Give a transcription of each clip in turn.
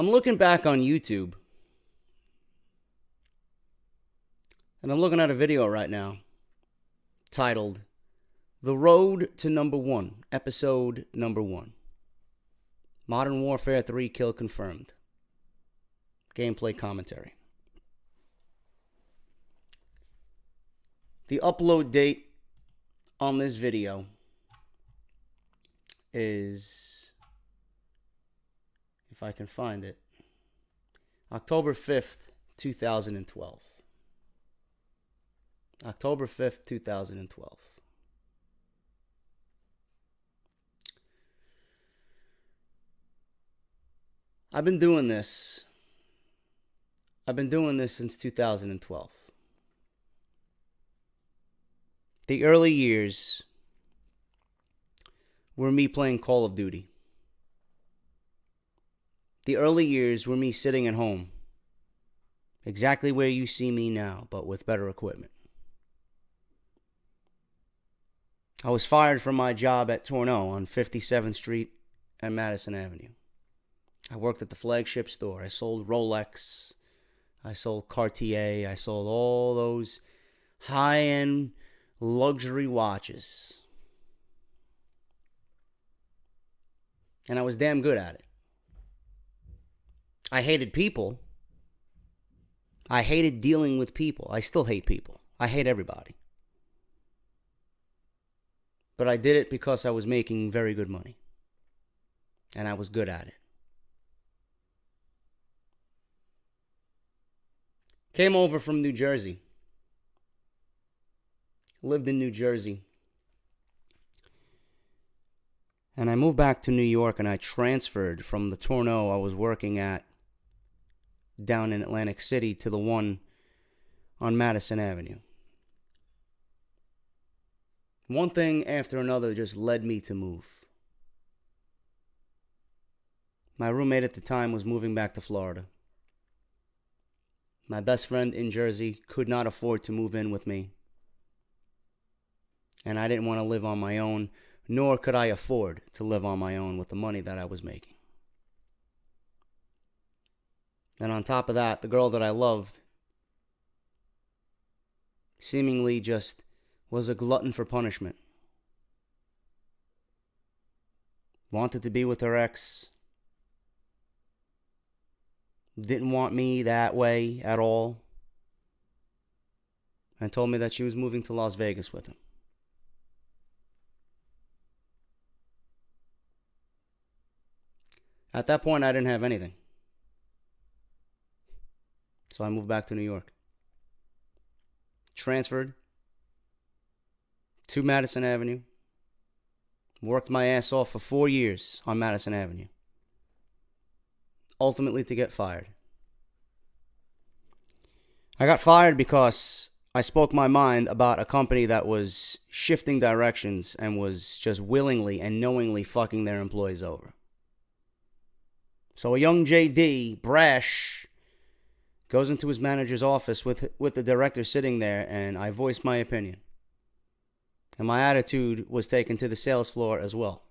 I'm looking back on YouTube, and I'm looking at a video right now titled The Road to Number One, Episode Number 1. Modern Warfare 3 Kill Confirmed. Gameplay commentary. The upload date on this video is, if I can find it, October 5th, 2012. October 5th, 2012. I've been doing this since 2012. The early years were me playing Call of Duty. The early years were me sitting at home, exactly where you see me now, but with better equipment. I was fired from my job at Tourneau on 57th Street and Madison Avenue. I worked at the flagship store. I sold Rolex. I sold Cartier. I sold all those high-end luxury watches. And I was damn good at it. I hated people. I hated dealing with people. I still hate people. I hate everybody. But I did it because I was making very good money. And I was good at it. Came over from New Jersey. Lived in New Jersey. And I moved back to New York, and I transferred from the Tourneau I was working at down in Atlantic City to the one on Madison Avenue. One thing after another just led me to move. My roommate at the time was moving back to Florida. My best friend in Jersey could not afford to move in with me. And I didn't want to live on my own, nor could I afford to live on my own with the money that I was making. And on top of that, the girl that I loved seemingly just was a glutton for punishment. Wanted to be with her ex. Didn't want me that way at all. And told me that she was moving to Las Vegas with him. At that point, I didn't have anything. So I moved back to New York. Transferred to Madison Avenue. Worked my ass off for 4 years on Madison Avenue. Ultimately to get fired. I got fired because I spoke my mind about a company that was shifting directions and was just willingly and knowingly fucking their employees over. So a young JD, brash, goes into his manager's office with the director sitting there, and I voiced my opinion. And my attitude was taken to the sales floor as well.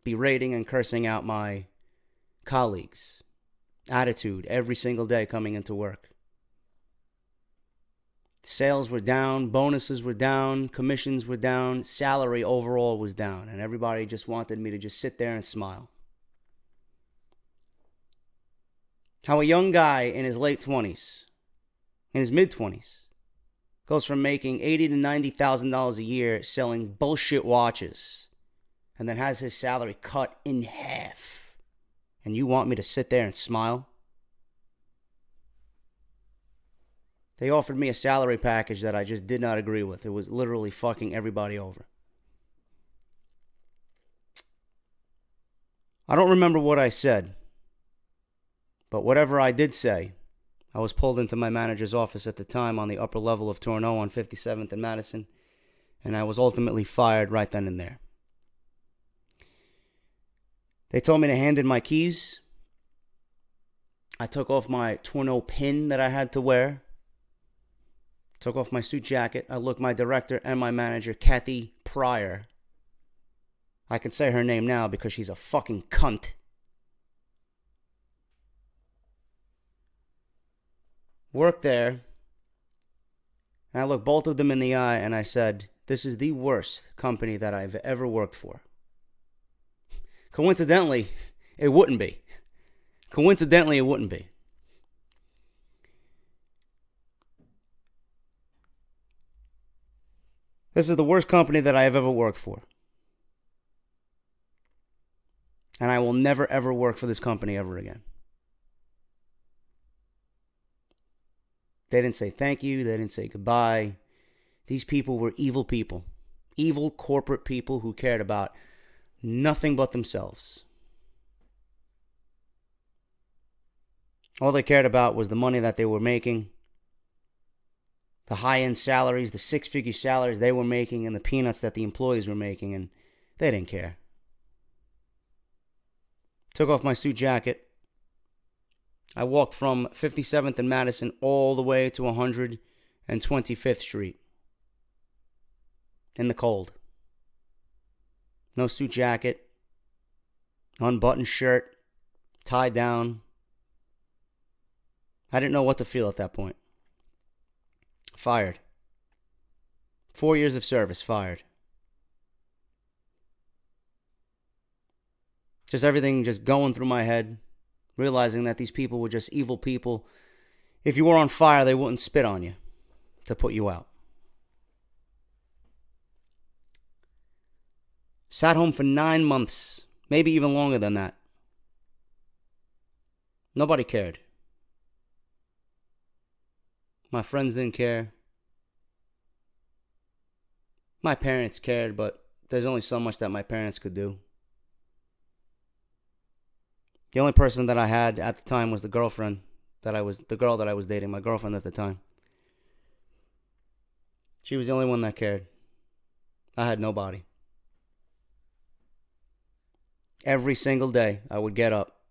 Berating and cursing out my colleagues. Attitude every single day coming into work. Sales were down, bonuses were down, commissions were down, salary overall was down, and everybody just wanted me to just sit there and smile. How a young guy in his late 20s, in his mid-20s, goes from making $80,000 to $90,000 a year selling bullshit watches, and then has his salary cut in half. And you want me to sit there and smile? They offered me a salary package that I just did not agree with. It was literally fucking everybody over. I don't remember what I said. But whatever I did say, I was pulled into my manager's office at the time on the upper level of Tourneau on 57th and Madison, and I was ultimately fired right then and there. They told me to hand in my keys. I took off my Tourneau pin that I had to wear. Took off my suit jacket. I looked my director and my manager, Kathy Pryor. I can say her name now because she's a fucking cunt. Worked there. And I looked both of them in the eye and I said, this is the worst company that I've ever worked for. Coincidentally, it wouldn't be. Coincidentally, it wouldn't be. This is the worst company that I have ever worked for. And I will never, ever work for this company ever again. They didn't say thank you. They didn't say goodbye. These people were evil people. Evil corporate people who cared about nothing but themselves. All they cared about was the money that they were making, the high-end salaries, the six-figure salaries they were making, and the peanuts that the employees were making, and they didn't care. Took off my suit jacket. I walked from 57th and Madison all the way to 125th Street in the cold. No suit jacket, unbuttoned shirt, tied down. I didn't know what to feel at that point. Fired. 4 years of service, fired. Just everything just going through my head, realizing that these people were just evil people. If you were on fire, they wouldn't spit on you to put you out. Sat home for 9 months, maybe even longer than that. Nobody cared. My friends didn't care. My parents cared, but there's only so much that my parents could do. The only person that I had at the time was the girl that I was dating, my girlfriend at the time. She was the only one that cared. I had nobody. Every single day, I would get up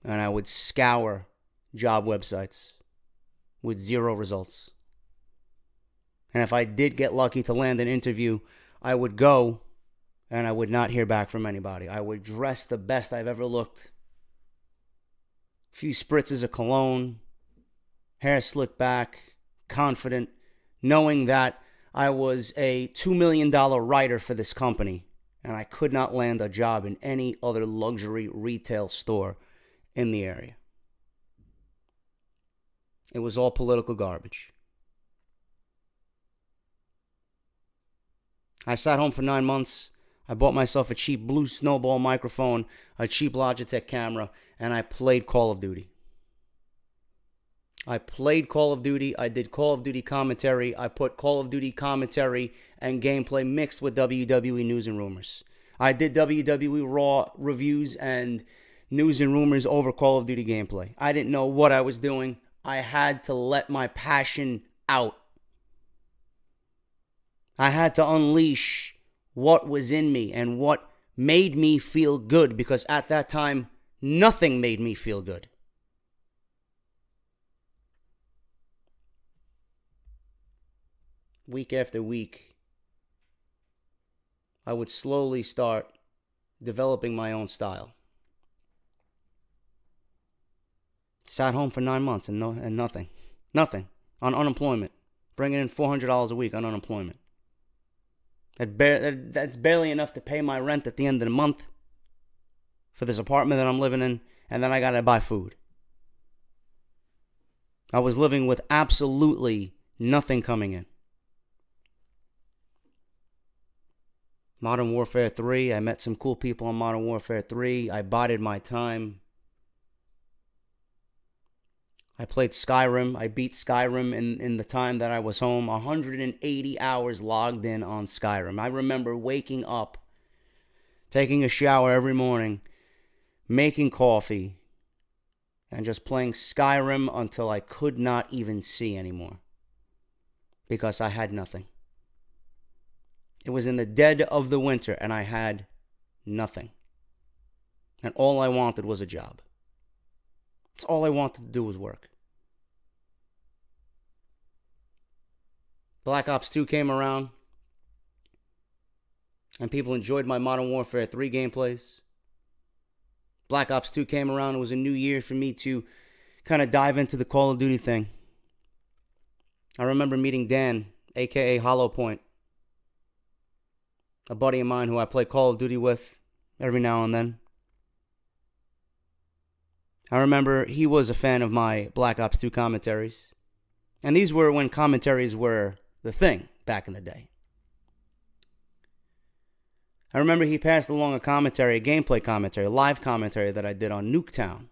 and I would scour job websites with zero results. And if I did get lucky to land an interview, I would go and I would not hear back from anybody. I would dress the best I've ever looked. A few spritzes of cologne, hair slicked back, confident, knowing that I was a $2 million writer for this company and I could not land a job in any other luxury retail store in the area. It was all political garbage. I sat home for 9 months. I bought myself a cheap blue snowball microphone, a cheap Logitech camera, and I played Call of Duty. I played Call of Duty. I did Call of Duty commentary. I put Call of Duty commentary and gameplay mixed with WWE news and rumors. I did WWE Raw reviews and news and rumors over Call of Duty gameplay. I didn't know what I was doing. I had to let my passion out. I had to unleash what was in me and what made me feel good, because at that time, nothing made me feel good. Week after week, I would slowly start developing my own style. Sat home for 9 months and nothing. Nothing. On unemployment. Bringing in $400 a week on unemployment. That's barely enough to pay my rent at the end of the month for this apartment that I'm living in, and then I gotta buy food. I was living with absolutely nothing coming in. Modern Warfare 3, I met some cool people on Modern Warfare 3. I bided my time. I played Skyrim. I beat Skyrim in the time that I was home. 180 hours logged in on Skyrim. I remember waking up, taking a shower every morning, making coffee, and just playing Skyrim until I could not even see anymore, because I had nothing. It was in the dead of the winter, and I had nothing. And all I wanted was a job. That's all I wanted to do was work. Black Ops 2 came around, and people enjoyed my Modern Warfare 3 gameplays. Black Ops 2 came around. It was a new year for me to kind of dive into the Call of Duty thing. I remember meeting Dan, aka Hollow Point, a buddy of mine who I play Call of Duty with every now and then. I remember he was a fan of my Black Ops 2 commentaries. And these were when commentaries were the thing back in the day. I remember he passed along a commentary, a gameplay commentary, a live commentary that I did on Nuketown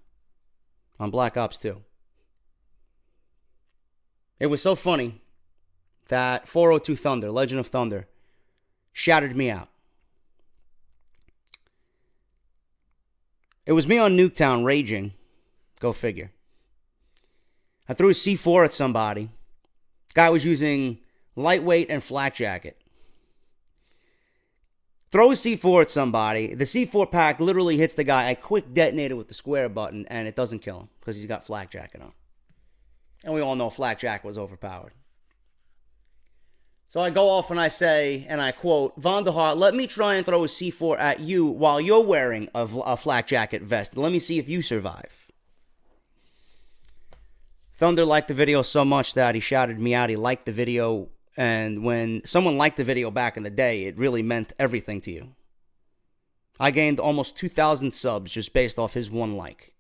on Black Ops 2. It was so funny that 402 Thunder, Legend of Thunder, shouted me out. It was me on Nuketown raging. Go figure. I threw a C4 at somebody. Guy was using lightweight and flak jacket. Throw a C4 at somebody. The C4 pack literally hits the guy. I quick detonated with the square button, and it doesn't kill him because he's got flak jacket on. And we all know flak jacket was overpowered. So I go off and I say, and I quote, Vonderhaar, let me try and throw a C4 at you while you're wearing a flak jacket vest. Let me see if you survive. Thunder liked the video so much that he shouted me out. He liked the video. And when someone liked the video back in the day, it really meant everything to you. I gained almost 2,000 subs just based off his one like.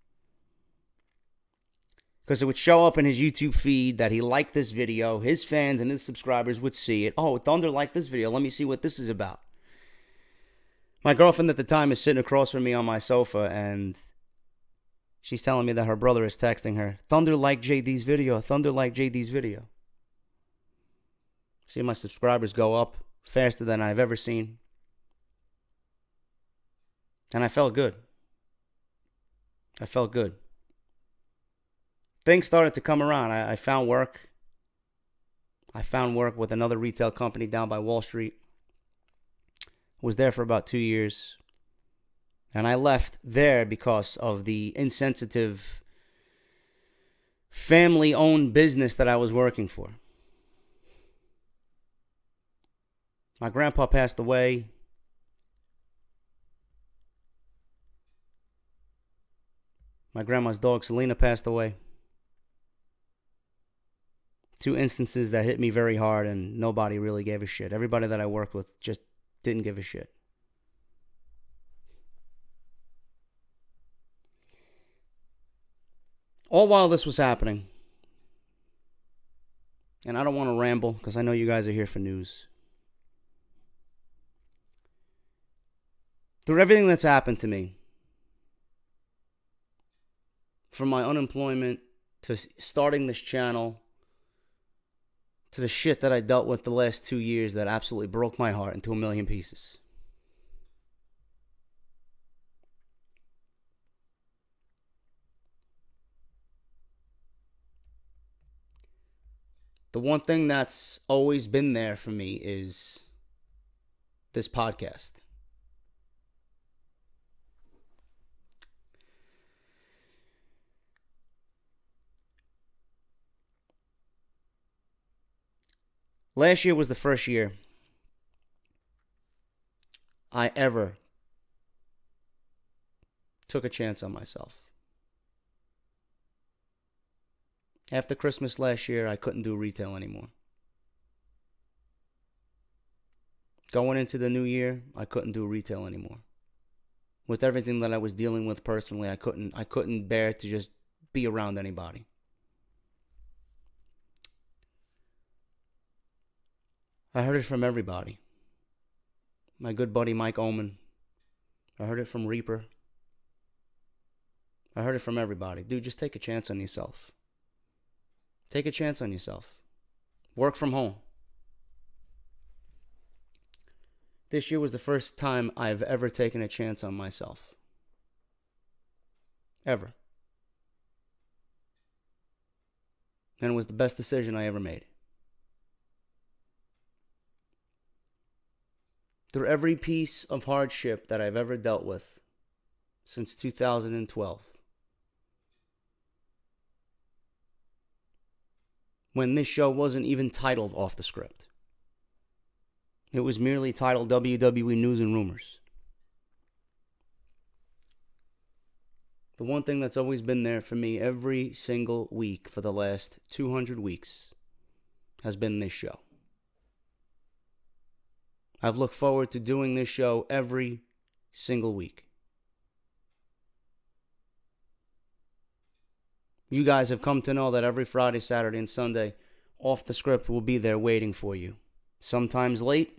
Because it would show up in his YouTube feed that he liked this video. His fans and his subscribers would see it. Oh, Thunder liked this video. Let me see what this is about. My girlfriend at the time is sitting across from me on my sofa, and she's telling me that her brother is texting her, Thunder liked JD's video. Thunder liked JD's video. See my subscribers go up faster than I've ever seen. And I felt good. I felt good. Things started to come around. I found work. I found work with another retail company down by Wall Street. Was there for about 2 years. And I left there because of the insensitive family-owned business that I was working for. My grandpa passed away. My grandma's dog, Selena, passed away. 2 instances that hit me very hard, and nobody really gave a shit. Everybody that I worked with just didn't give a shit. All while this was happening, and I don't want to ramble because I know you guys are here for news. Through everything that's happened to me, from my unemployment to starting this channel, to the shit that I dealt with the last 2 years that absolutely broke my heart into a million pieces. The one thing that's always been there for me is this podcast. Last year was the first year I ever took a chance on myself. After Christmas last year, I couldn't do retail anymore. Going into the new year, I couldn't do retail anymore. With everything that I was dealing with personally, I couldn't bear to just be around anybody. I heard it from everybody. My good buddy Mike Oman. I heard it from Reaper. I heard it from everybody. Dude, just take a chance on yourself. Take a chance on yourself. Work from home. This year was the first time I've ever taken a chance on myself. Ever. And it was the best decision I ever made. Through every piece of hardship that I've ever dealt with since 2012, when this show wasn't even titled Off the Script. It was merely titled WWE News and Rumors. The one thing that's always been there for me every single week for the last 200 weeks has been this show. I've looked forward to doing this show every single week. You guys have come to know that every Friday, Saturday, and Sunday, Off the Script will be there waiting for you. Sometimes late,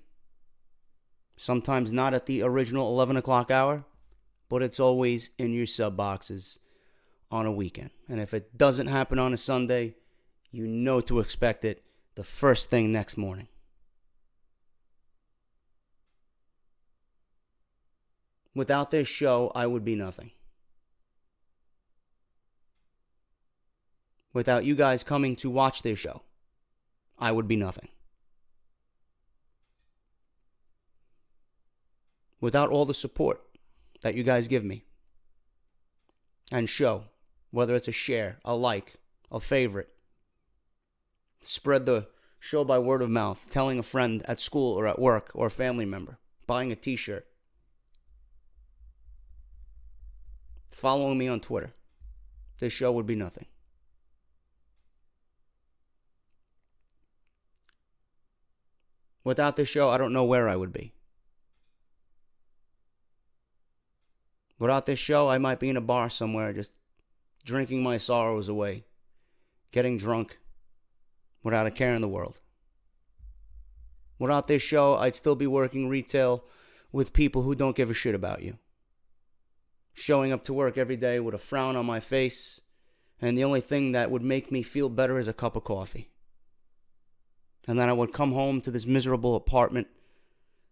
sometimes not at the original 11 o'clock hour, but it's always in your sub boxes on a weekend. And if it doesn't happen on a Sunday, you know to expect it the first thing next morning. Without this show, I would be nothing. Without you guys coming to watch this show, I would be nothing. Without all the support that you guys give me and show, whether it's a share, a like, a favorite, spread the show by word of mouth, telling a friend at school or at work or a family member, buying a t-shirt, following me on Twitter, this show would be nothing. Without this show, I don't know where I would be. Without this show, I might be in a bar somewhere just drinking my sorrows away, getting drunk, without a care in the world. Without this show, I'd still be working retail with people who don't give a shit about you. Showing up to work every day with a frown on my face, and the only thing that would make me feel better is a cup of coffee. And then I would come home to this miserable apartment,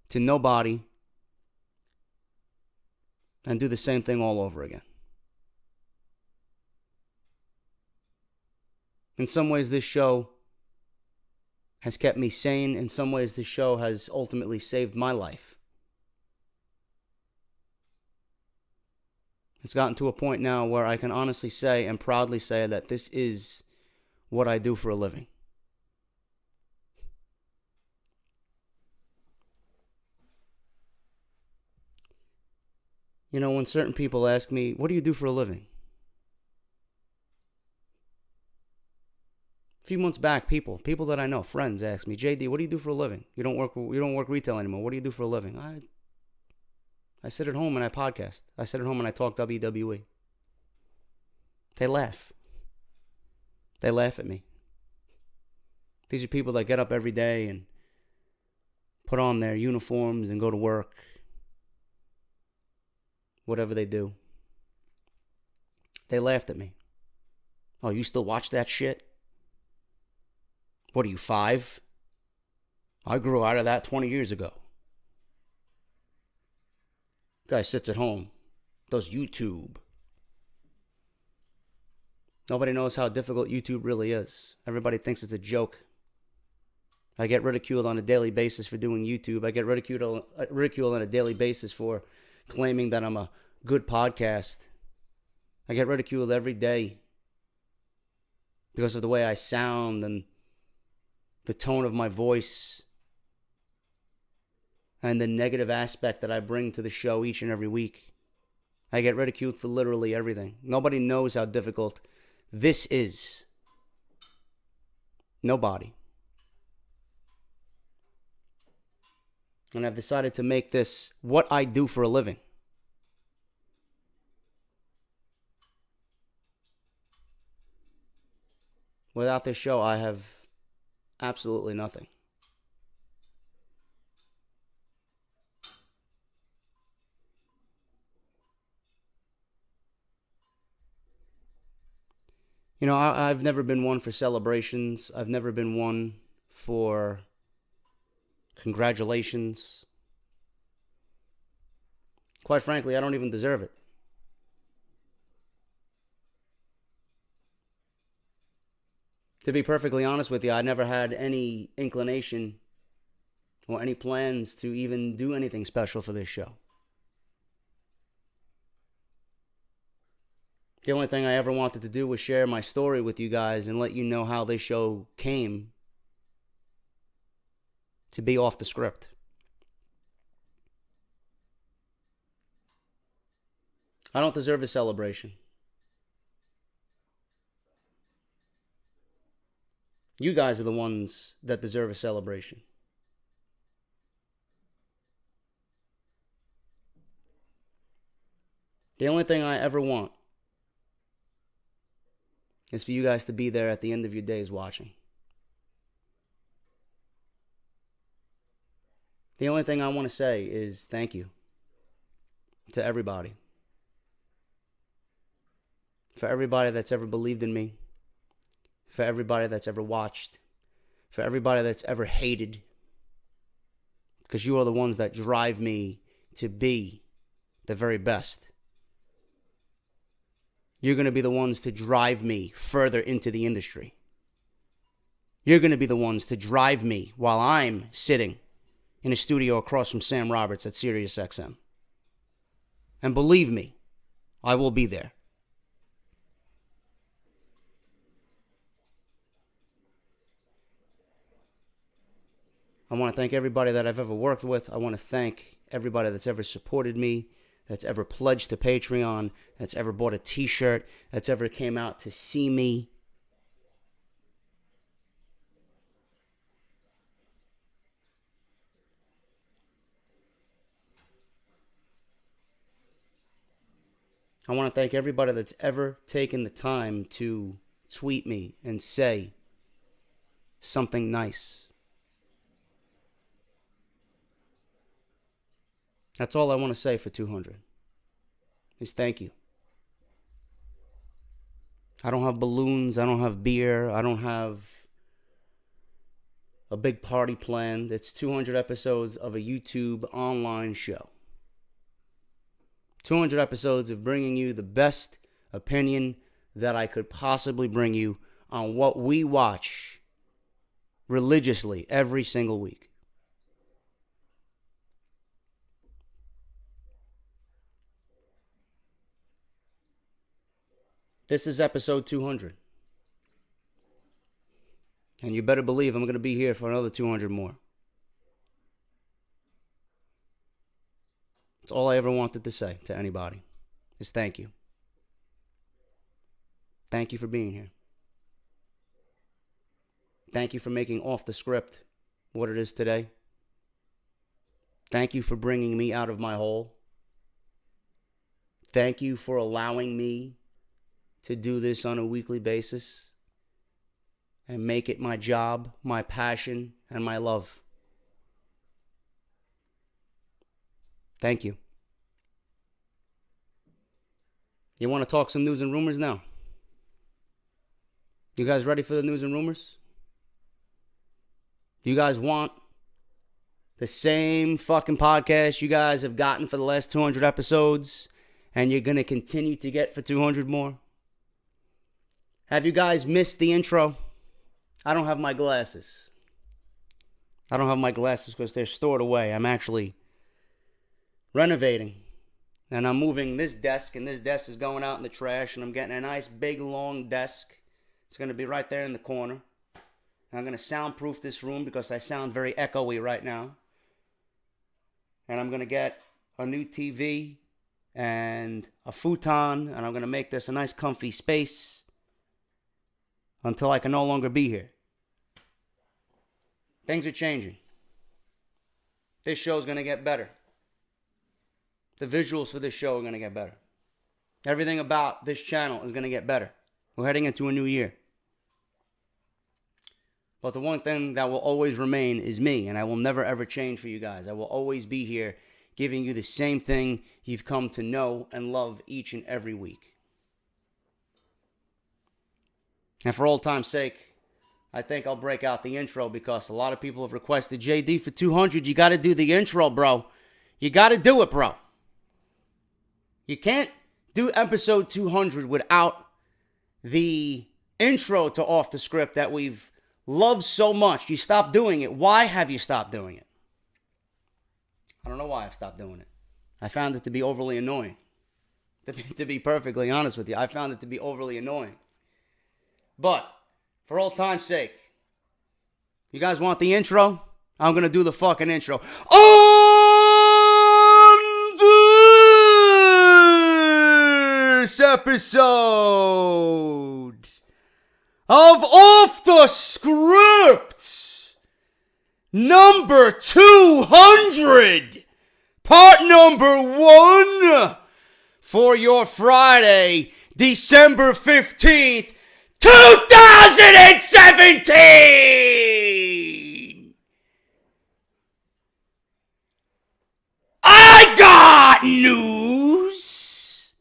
to nobody, and do the same thing all over again. In some ways, this show has kept me sane. In some ways, this show has ultimately saved my life. It's gotten to a point now where I can honestly say and proudly say that this is what I do for a living. You know, when certain people ask me, what do you do for a living? A few months back, people that I know, friends, ask me, JD, what do you do for a living? You don't work retail anymore. What do you do for a living? I sit at home and I podcast. I sit at home and I talk WWE. They laugh. They laugh at me. These are people that get up every day and put on their uniforms and go to work. Whatever they do. They laughed at me. Oh, you still watch that shit? What are you, 5? I grew out of that 20 years ago. Guy sits at home, does YouTube. Nobody knows how difficult YouTube really is. Everybody thinks it's a joke. I get ridiculed on a daily basis for doing YouTube. I get ridiculed on a daily basis for claiming that I'm a good podcast. I get ridiculed every day because of the way I sound and the tone of my voice and the negative aspect that I bring to the show each and every week. I get ridiculed for literally everything. Nobody knows how difficult this is. Nobody. And I've decided to make this what I do for a living. Without this show, I have absolutely nothing. You know, I've never been one for celebrations. I've never been one for congratulations. Quite frankly, I don't even deserve it. To be perfectly honest with you, I never had any inclination or any plans to even do anything special for this show. The only thing I ever wanted to do was share my story with you guys and let you know how this show came to be off the script. I don't deserve a celebration. You guys are the ones that deserve a celebration. The only thing I ever want is for you guys to be there at the end of your days watching. The only thing I want to say is thank you to everybody. For everybody that's ever believed in me. For everybody that's ever watched. For everybody that's ever hated. Because you are the ones that drive me to be the very best. You're going to be the ones to drive me further into the industry. You're going to be the ones to drive me while I'm sitting in a studio across from Sam Roberts at SiriusXM. And believe me, I will be there. I want to thank everybody that I've ever worked with. I want to thank everybody that's ever supported me, that's ever pledged to Patreon, that's ever bought a t-shirt, that's ever came out to see me. I want to thank everybody that's ever taken the time to tweet me and say something nice. That's all I want to say for 200 is thank you. I don't have balloons. I don't have beer. I don't have a big party planned. It's 200 episodes of a YouTube online show. 200 episodes of bringing you the best opinion that I could possibly bring you on what we watch religiously every single week. This is episode 200. And you better believe I'm going to be here for another 200 more. That's all I ever wanted to say to anybody is thank you. Thank you for being here. Thank you for making Off the Script what it is today. Thank you for bringing me out of my hole. Thank you for allowing me to do this on a weekly basis and make it my job, my passion, and my love. Thank you. You want to talk some news and rumors now? You guys ready for the news and rumors? Do you guys want the same fucking podcast you guys have gotten for the last 200 episodes and you're going to continue to get for 200 more? Have you guys missed the intro? I don't have my glasses. I don't have my glasses because they're stored away. I'm actually renovating. And I'm moving this desk, and this desk is going out in the trash, and I'm getting a nice big long desk. It's going to be right there in the corner. And I'm going to soundproof this room because I sound very echoey right now. And I'm going to get a new TV and a futon, and I'm going to make this a nice comfy space until I can no longer be here. Things are changing. This show's going to get better. The visuals for this show are going to get better. Everything about this channel is going to get better. We're heading into a new year. But the one thing that will always remain is me, and I will never ever change for you guys. I will always be here giving you the same thing you've come to know and love each and every week. And for old time's sake, I think I'll break out the intro because a lot of people have requested, JD, for 200, you got to do the intro, bro. You got to do it, bro. You can't do episode 200 without the intro to Off the Script that we've loved so much. You stopped doing it. Why have you stopped doing it? I don't know why I've stopped doing it. I found it to be overly annoying. To be perfectly honest with you, I found it to be overly annoying. But, for old time's sake, you guys want the intro? I'm going to do the fucking intro. On this episode of Off the Script, number 200, part number 1, for your Friday, December 15th, 2017! I got news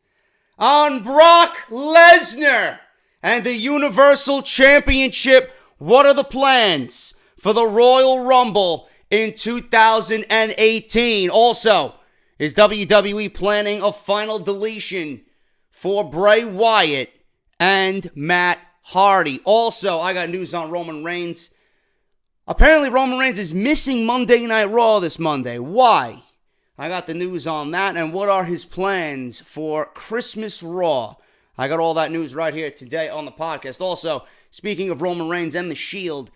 on Brock Lesnar and the Universal Championship. What are the plans for the Royal Rumble in 2018? Also, is WWE planning a final deletion for Bray Wyatt and Matt Hardy? Also, I got news on Roman Reigns. Apparently, Roman Reigns is missing Monday Night Raw this Monday. Why? I got the news on that, and what are his plans for Christmas Raw? I got all that news right here today on the podcast. Also, speaking of Roman Reigns and The Shield,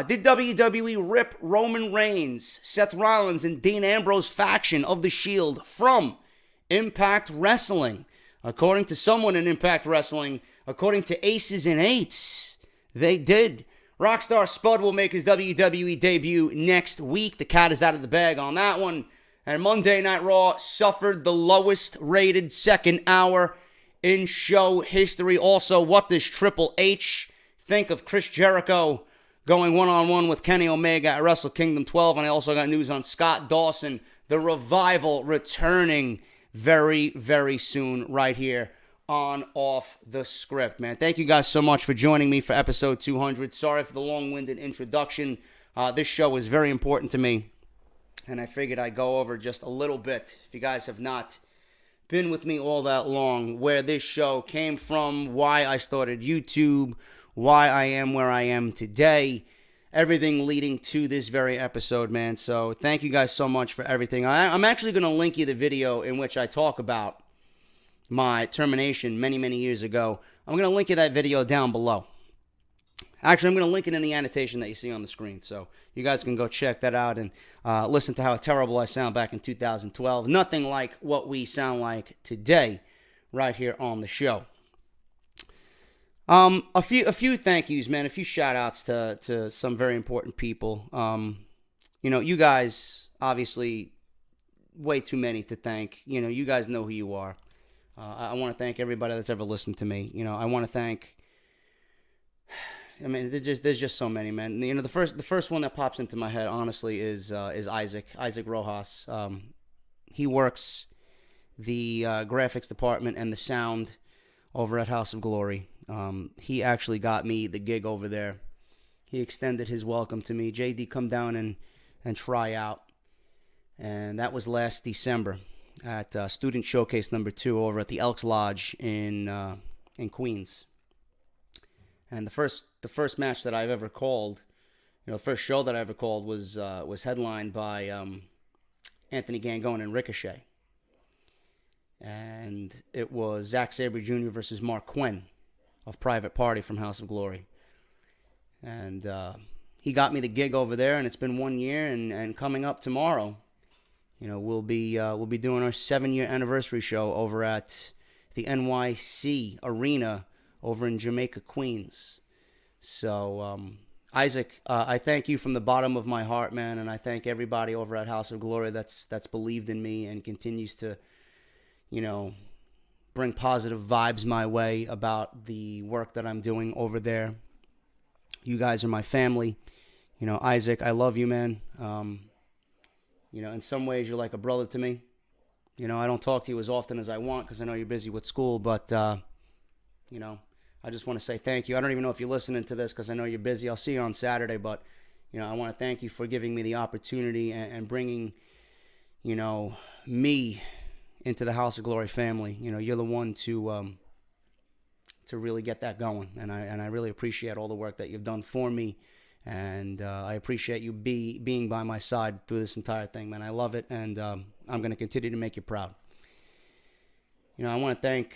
did WWE rip Roman Reigns, Seth Rollins, and Dean Ambrose faction of The Shield from Impact Wrestling? According to someone in Impact Wrestling, according to Aces and Eights, they did. Rockstar Spud will make his WWE debut next week. The cat is out of the bag on that one. And Monday Night Raw suffered the lowest rated second hour in show history. Also, what does Triple H think of Chris Jericho going one-on-one with Kenny Omega at Wrestle Kingdom 12? And I also got news on Scott Dawson, the Revival, returning very, very soon right here on Off the Script, man. Thank you guys so much for joining me for episode 200. Sorry for the long-winded introduction. This show is very important to me, and I figured I'd go over just a little bit, if you guys have not been with me all that long, where this show came from, why I started YouTube, why I am where I am today, everything leading to this very episode, man. So thank you guys so much for everything. I'm actually going to link you the video in which I talk about my termination many, many years ago. I'm going to link you that video down below. Actually, I'm going to link it in the annotation that you see on the screen. So you guys can go check that out and listen to how terrible I sound back in 2012. Nothing like what we sound like today right here on the show. A few thank yous, man. A few shout outs to some very important people. You guys, obviously, way too many to thank. You guys know who you are. I want to thank everybody that's ever listened to me. I want to thank. I mean, there's just so many, man. The first one that pops into my head, honestly, is Isaac Rojas. He works the graphics department and the sound over at House of Glory. He actually got me the gig over there. He extended his welcome to me. JD, come down and try out. And that was last December at Student Showcase number 2 over at the Elks Lodge in Queens. And the first match that I've ever called, the first show that I ever called was headlined by Anthony Gangone and Ricochet. And it was Zack Sabre Jr. versus Mark Quinn of Private Party from House of Glory. And he got me the gig over there, and it's been 1 year, and coming up tomorrow, we'll be doing our 7-year anniversary show over at the NYC Arena over in Jamaica, Queens. So, Isaac, I thank you from the bottom of my heart, man, and I thank everybody over at House of Glory that's believed in me and continues to, bring positive vibes my way about the work that I'm doing over there. You guys are my family. Isaac, I love you, man. In some ways you're like a brother to me. I don't talk to you as often as I want because I know you're busy with school, but, I just want to say thank you. I don't even know if you're listening to this because I know you're busy. I'll see you on Saturday, but, I want to thank you for giving me the opportunity and bringing, me into the House of Glory family. You're the one to really get that going, and I really appreciate all the work that you've done for me, and I appreciate you being by my side through this entire thing, man. I love it, and I'm going to continue to make you proud. I want to thank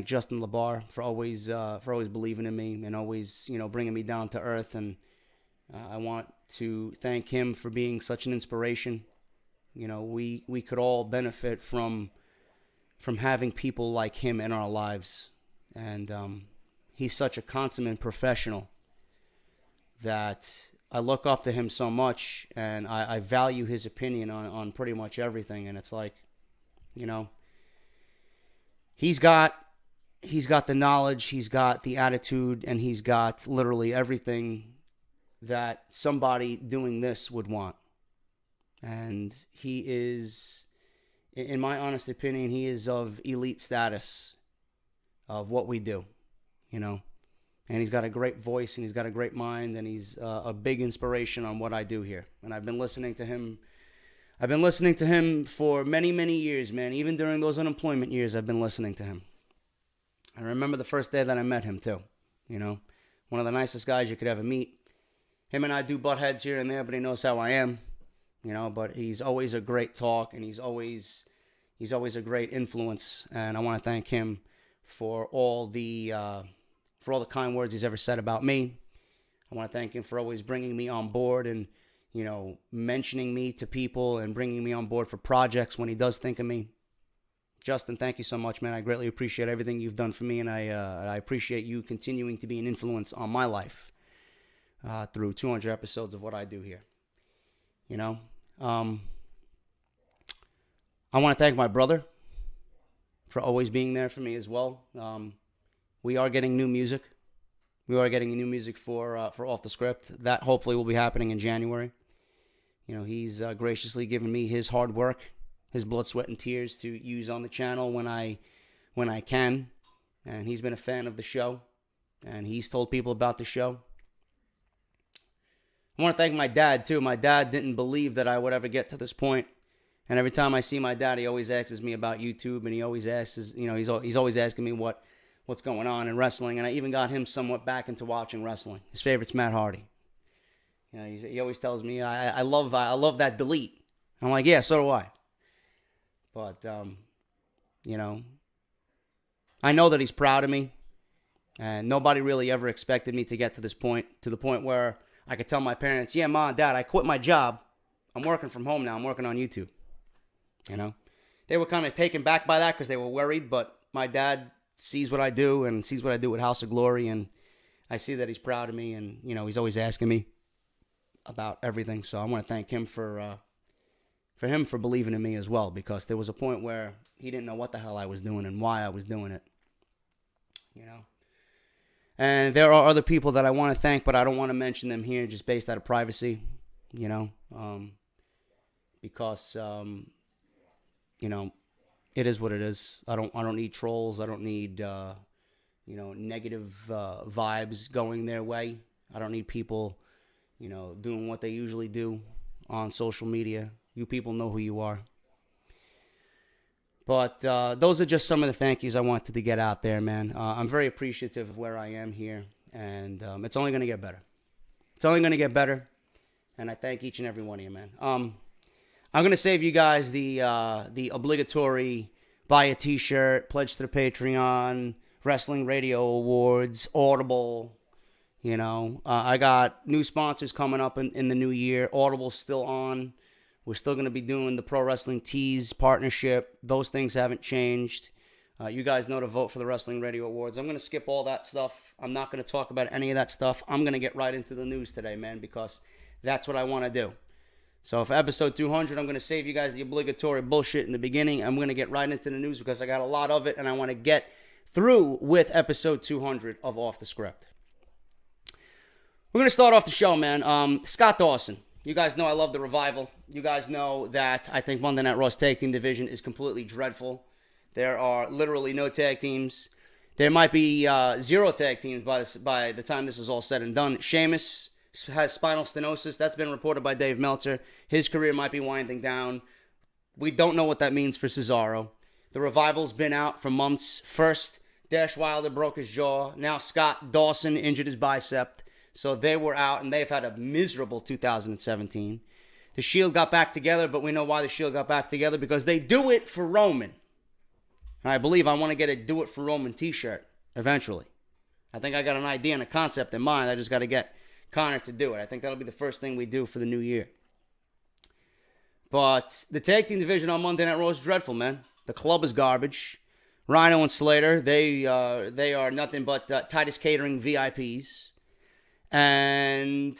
Justin LeBar for always believing in me and always bringing me down to earth, and I want to thank him for being such an inspiration. We could all benefit from having people like him in our lives, and he's such a consummate professional that I look up to him so much, and I value his opinion on pretty much everything. And it's like, you know, he's got the knowledge, he's got the attitude, and he's got literally everything that somebody doing this would want. And he is, in my honest opinion, he is of elite status of what we do, you know. And he's got a great voice, and he's got a great mind, and he's a big inspiration on what I do here. And I've been listening to him. I've been listening to him for many, many years, man. Even during those unemployment years, I've been listening to him. I remember the first day that I met him, too. You know, one of the nicest guys you could ever meet. Him and I do butt heads here and there, but he knows how I am. You know, but he's always a great talk, and he's always a great influence. And I want to thank him for all the kind words he's ever said about me. I want to thank him for always bringing me on board and, you know, mentioning me to people and bringing me on board for projects when he does think of me. Justin, thank you so much, man. I greatly appreciate everything you've done for me, and I appreciate you continuing to be an influence on my life through 200 episodes of what I do here. You know, I want to thank my brother for always being there for me as well. We are getting new music. We are getting new music for Off the Script. That hopefully will be happening in January. You know, he's graciously given me his hard work, his blood, sweat, and tears to use on the channel when I can. And he's been a fan of the show, and he's told people about the show. I want to thank my dad, too. My dad didn't believe that I would ever get to this point. And every time I see my dad, he always asks me about YouTube, and he always asks, you know, he's always asking me what's going on in wrestling. And I even got him somewhat back into watching wrestling. His favorite's Matt Hardy. You know, he always tells me, I love that delete. I'm like, yeah, so do I. But, you know, I know that he's proud of me. And nobody really ever expected me to get to this point, to the point where I could tell my parents, yeah, Mom, Dad, I quit my job. I'm working from home now. I'm working on YouTube. You know, they were kind of taken back by that because they were worried. But my dad sees what I do and sees what I do with House of Glory. And I see that he's proud of me. And, you know, he's always asking me about everything. So I want to thank him for believing in me as well. Because there was a point where he didn't know what the hell I was doing and why I was doing it. You know. And there are other people that I want to thank, but I don't want to mention them here just based out of privacy, you know, because, you know, it is what it is. I don't need trolls. I don't need, you know, negative vibes going their way. I don't need people, you know, doing what they usually do on social media. You people know who you are. But those are just some of the thank yous I wanted to get out there, man. I'm very appreciative of where I am here, and it's only going to get better. It's only going to get better, and I thank each and every one of you, man. I'm going to save you guys the obligatory buy a T-shirt, pledge to the Patreon, Wrestling Radio Awards, Audible. You know, I got new sponsors coming up in the new year. Audible's still on. We're still going to be doing the Pro Wrestling Tees partnership. Those things haven't changed. You guys know to vote for the Wrestling Radio Awards. I'm going to skip all that stuff. I'm not going to talk about any of that stuff. I'm going to get right into the news today, man, because that's what I want to do. So for episode 200, I'm going to save you guys the obligatory bullshit in the beginning. I'm going to get right into the news because I got a lot of it, and I want to get through with episode 200 of Off the Script. We're going to start off the show, man. Scott Dawson. You guys know I love the Revival. You guys know that I think Monday Night Raw's tag team division is completely dreadful. There are literally no tag teams. There might be 0 tag teams by the time this is all said and done. Sheamus has spinal stenosis. That's been reported by Dave Meltzer. His career might be winding down. We don't know what that means for Cesaro. The Revival's been out for months. First, Dash Wilder broke his jaw. Now Scott Dawson injured his bicep. So they were out, and they've had a miserable 2017. The Shield got back together, but we know why the Shield got back together, because they do it for Roman. And I believe I want to get a Do It for Roman t-shirt eventually. I think I got an idea and a concept in mind. I just got to get Connor to do it. I think that'll be the first thing we do for the new year. But the tag team division on Monday Night Raw is dreadful, man. The club is garbage. Rhino and Slater, they are nothing but Titus Catering VIPs. And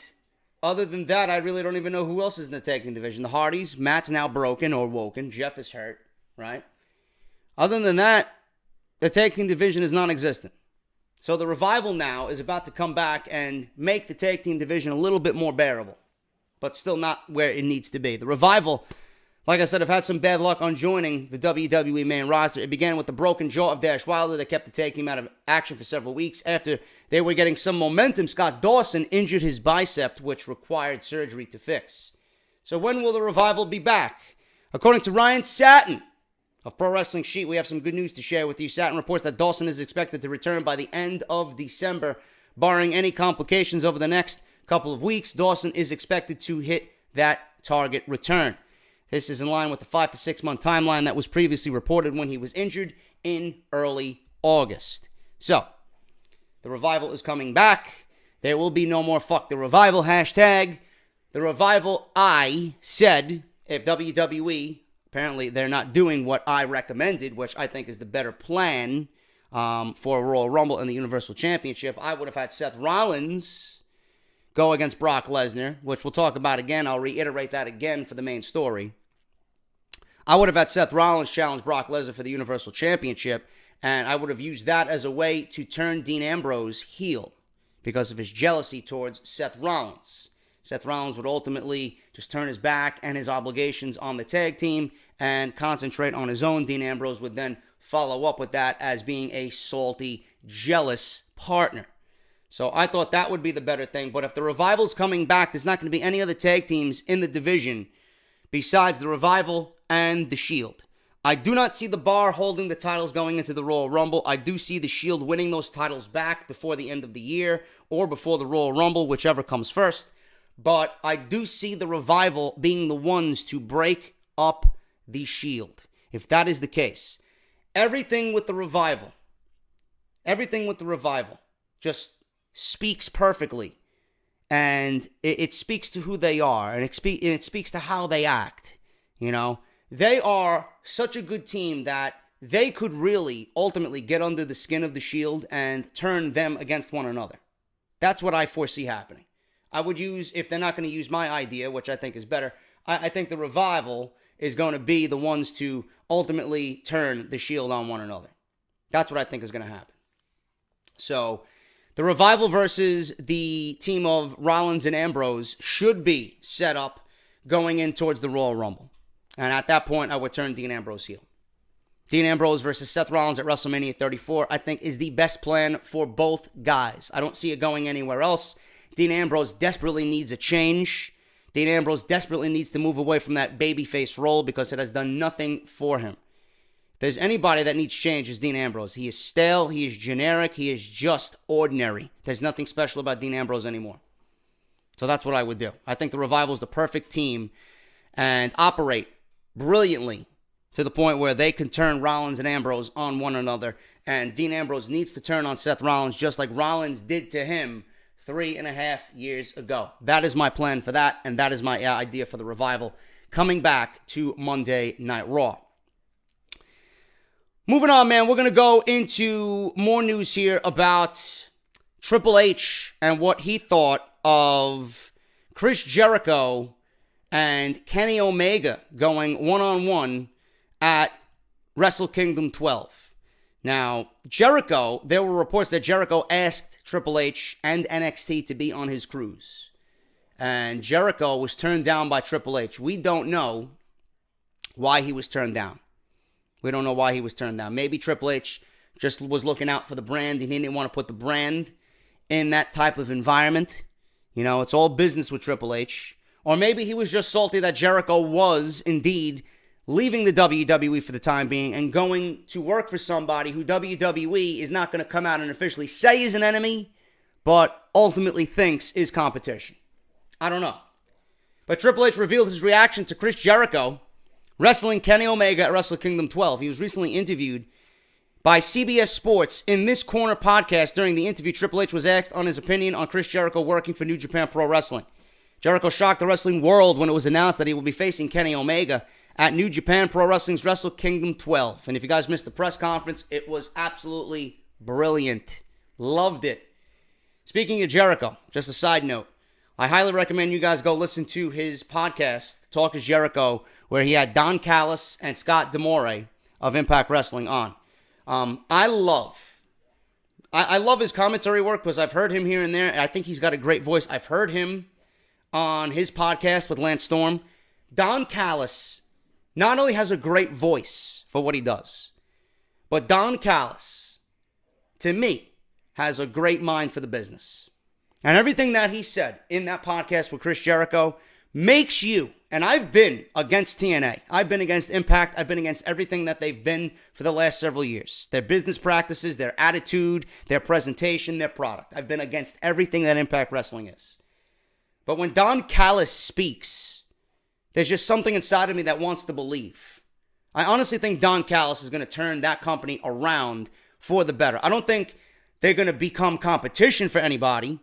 other than that, I really don't even know who else is in the tag team division. The Hardys, Matt's now broken or woken. Jeff is hurt, right? Other than that, the tag team division is non-existent. So the Revival now is about to come back and make the tag team division a little bit more bearable, but still not where it needs to be. The Revival, like I said, have had some bad luck on joining the WWE main roster. It began with the broken jaw of Dash Wilder that kept the tag team out of action for several weeks. After they were getting some momentum, Scott Dawson injured his bicep, which required surgery to fix. So when will the Revival be back? According to Ryan Satin of Pro Wrestling Sheet, we have some good news to share with you. Satin reports that Dawson is expected to return by the end of December. Barring any complications over the next couple of weeks, Dawson is expected to hit that target return. This is in line with the 5 to 6 month timeline that was previously reported when he was injured in early August. So, the Revival is coming back. There will be no more fuck the Revival hashtag. The Revival, I said, if WWE, apparently they're not doing what I recommended, which I think is the better plan for a Royal Rumble and the Universal Championship, I would have had Seth Rollins go against Brock Lesnar, which we'll talk about again. I'll reiterate that again for the main story. I would have had Seth Rollins challenge Brock Lesnar for the Universal Championship, and I would have used that as a way to turn Dean Ambrose heel because of his jealousy towards Seth Rollins. Seth Rollins would ultimately just turn his back and his obligations on the tag team and concentrate on his own. Dean Ambrose would then follow up with that as being a salty, jealous partner. So I thought that would be the better thing. But if the Revival's coming back, there's not going to be any other tag teams in the division besides the Revival and the Shield. I do not see the Bar holding the titles going into the Royal Rumble. I do see the Shield winning those titles back before the end of the year or before the Royal Rumble, whichever comes first. But I do see the Revival being the ones to break up the Shield. If that is the case, everything with the Revival just speaks perfectly. And it speaks to who they are, and it speaks to how they act. You know, they are such a good team that they could really ultimately get under the skin of the Shield and turn them against one another. That's what I foresee happening. I would use, if they're not going to use my idea, which I think is better, I think the Revival is going to be the ones to ultimately turn the Shield on one another. That's what I think is going to happen. So, the Revival versus the team of Rollins and Ambrose should be set up going in towards the Royal Rumble. And at that point, I would turn Dean Ambrose heel. Dean Ambrose versus Seth Rollins at WrestleMania 34, I think, is the best plan for both guys. I don't see it going anywhere else. Dean Ambrose desperately needs a change. Dean Ambrose desperately needs to move away from that babyface role because it has done nothing for him. If there's anybody that needs change, it's Dean Ambrose. He is stale, he is generic, he is just ordinary. There's nothing special about Dean Ambrose anymore. So that's what I would do. I think the Revival is the perfect team and operate brilliantly to the point where they can turn Rollins and Ambrose on one another. And Dean Ambrose needs to turn on Seth Rollins just like Rollins did to him 3.5 years ago. That is my plan for that, and that is my idea for the Revival coming back to Monday Night Raw. Moving on, man, we're going to go into more news here about Triple H and what he thought of Chris Jericho and Kenny Omega going one-on-one at Wrestle Kingdom 12. Now, Jericho, there were reports that Jericho asked Triple H and NXT to be on his cruise. And Jericho was turned down by Triple H. We don't know why he was turned down. We don't know why he was turned down. Maybe Triple H just was looking out for the brand. He didn't want to put the brand in that type of environment. You know, it's all business with Triple H. Or maybe he was just salty that Jericho was indeed leaving the WWE for the time being and going to work for somebody who WWE is not going to come out and officially say is an enemy, but ultimately thinks is competition. I don't know. But Triple H revealed his reaction to Chris Jericho wrestling Kenny Omega at Wrestle Kingdom 12. He was recently interviewed by CBS Sports in This Corner podcast. During the interview, Triple H was asked on his opinion on Chris Jericho working for New Japan Pro Wrestling. Jericho shocked the wrestling world when it was announced that he will be facing Kenny Omega at New Japan Pro Wrestling's Wrestle Kingdom 12. And if you guys missed the press conference, it was absolutely brilliant. Loved it. Speaking of Jericho, just a side note, I highly recommend you guys go listen to his podcast, Talk is Jericho, where he had Don Callis and Scott D'Amore of Impact Wrestling on. I love his commentary work because I've heard him here and there. And I think he's got a great voice. I've heard him on his podcast with Lance Storm. Don Callis not only has a great voice for what he does, but Don Callis, to me, has a great mind for the business. And everything that he said in that podcast with Chris Jericho makes you, and I've been against TNA. I've been against Impact. I've been against everything that they've been for the last several years. Their business practices, their attitude, their presentation, their product. I've been against everything that Impact Wrestling is. But when Don Callis speaks, there's just something inside of me that wants to believe. I honestly think Don Callis is going to turn that company around for the better. I don't think they're going to become competition for anybody.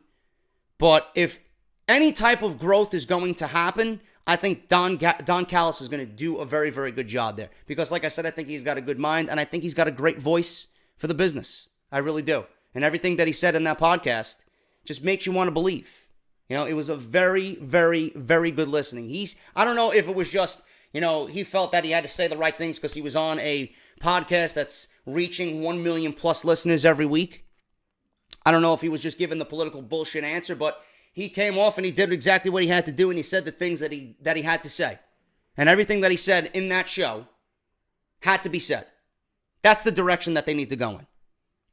But if any type of growth is going to happen, I think Don Callis is going to do a very, very good job there. Because like I said, I think he's got a good mind, and I think he's got a great voice for the business. I really do. And everything that he said in that podcast just makes you want to believe. You know, it was a very, very, very good listening. I don't know if it was just, he felt that he had to say the right things because he was on a podcast that's reaching 1 million plus listeners every week. I don't know if he was just giving the political bullshit answer, but he came off and he did exactly what he had to do, and he said the things that he had to say. And everything that he said in that show had to be said. That's the direction that they need to go in.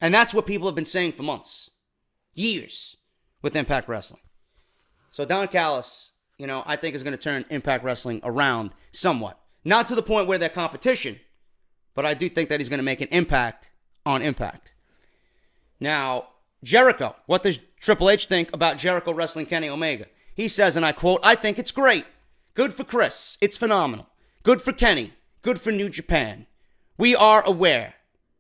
And that's what people have been saying for months, years, with Impact Wrestling. So Don Callis, I think is going to turn Impact Wrestling around somewhat. Not to the point where they're competition, but I do think that he's going to make an impact on Impact. Now, Jericho. What does Triple H think about Jericho wrestling Kenny Omega? He says, and I quote, "I think it's great. Good for Chris. It's phenomenal. Good for Kenny. Good for New Japan. We are aware."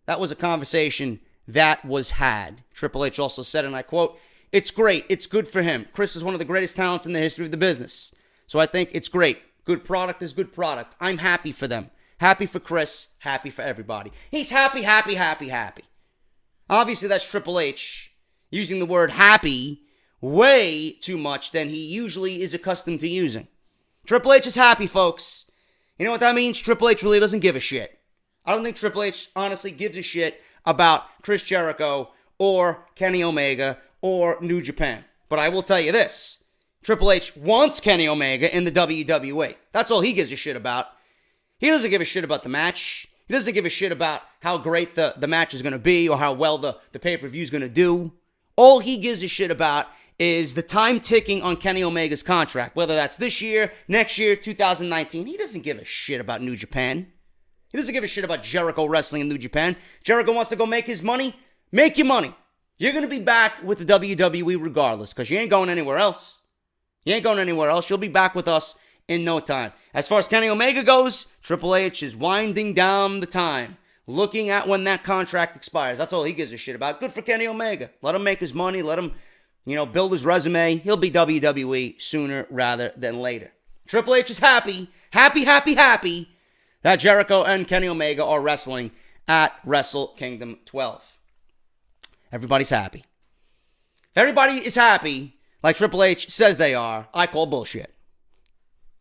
That was a conversation that was had. Triple H also said, and I quote, "It's great. It's good for him. Chris is one of the greatest talents in the history of the business. So I think it's great. Good product is good product. I'm happy for them. Happy for Chris. Happy for everybody." He's happy, happy, happy, happy. Obviously, that's Triple H using the word happy way too much than he usually is accustomed to using. Triple H is happy, folks. You know what that means? Triple H really doesn't give a shit. I don't think Triple H honestly gives a shit about Chris Jericho or Kenny Omega or New Japan. But I will tell you this. Triple H wants Kenny Omega in the WWE. That's all he gives a shit about. He doesn't give a shit about the match. He doesn't give a shit about how great the match is going to be or how well the pay-per-view is going to do. All he gives a shit about is the time ticking on Kenny Omega's contract, whether that's this year, next year, 2019. He doesn't give a shit about New Japan. He doesn't give a shit about Jericho wrestling in New Japan. Jericho wants to go make his money. Make your money. You're going to be back with the WWE regardless because you ain't going anywhere else. You ain't going anywhere else. You'll be back with us in no time. As far as Kenny Omega goes, Triple H is winding down the time, looking at when that contract expires. That's all he gives a shit about. Good for Kenny Omega. Let him make his money. Let him, build his resume. He'll be WWE sooner rather than later. Triple H is happy, happy, happy, happy that Jericho and Kenny Omega are wrestling at Wrestle Kingdom 12. Everybody's happy. If everybody is happy, like Triple H says they are, I call bullshit.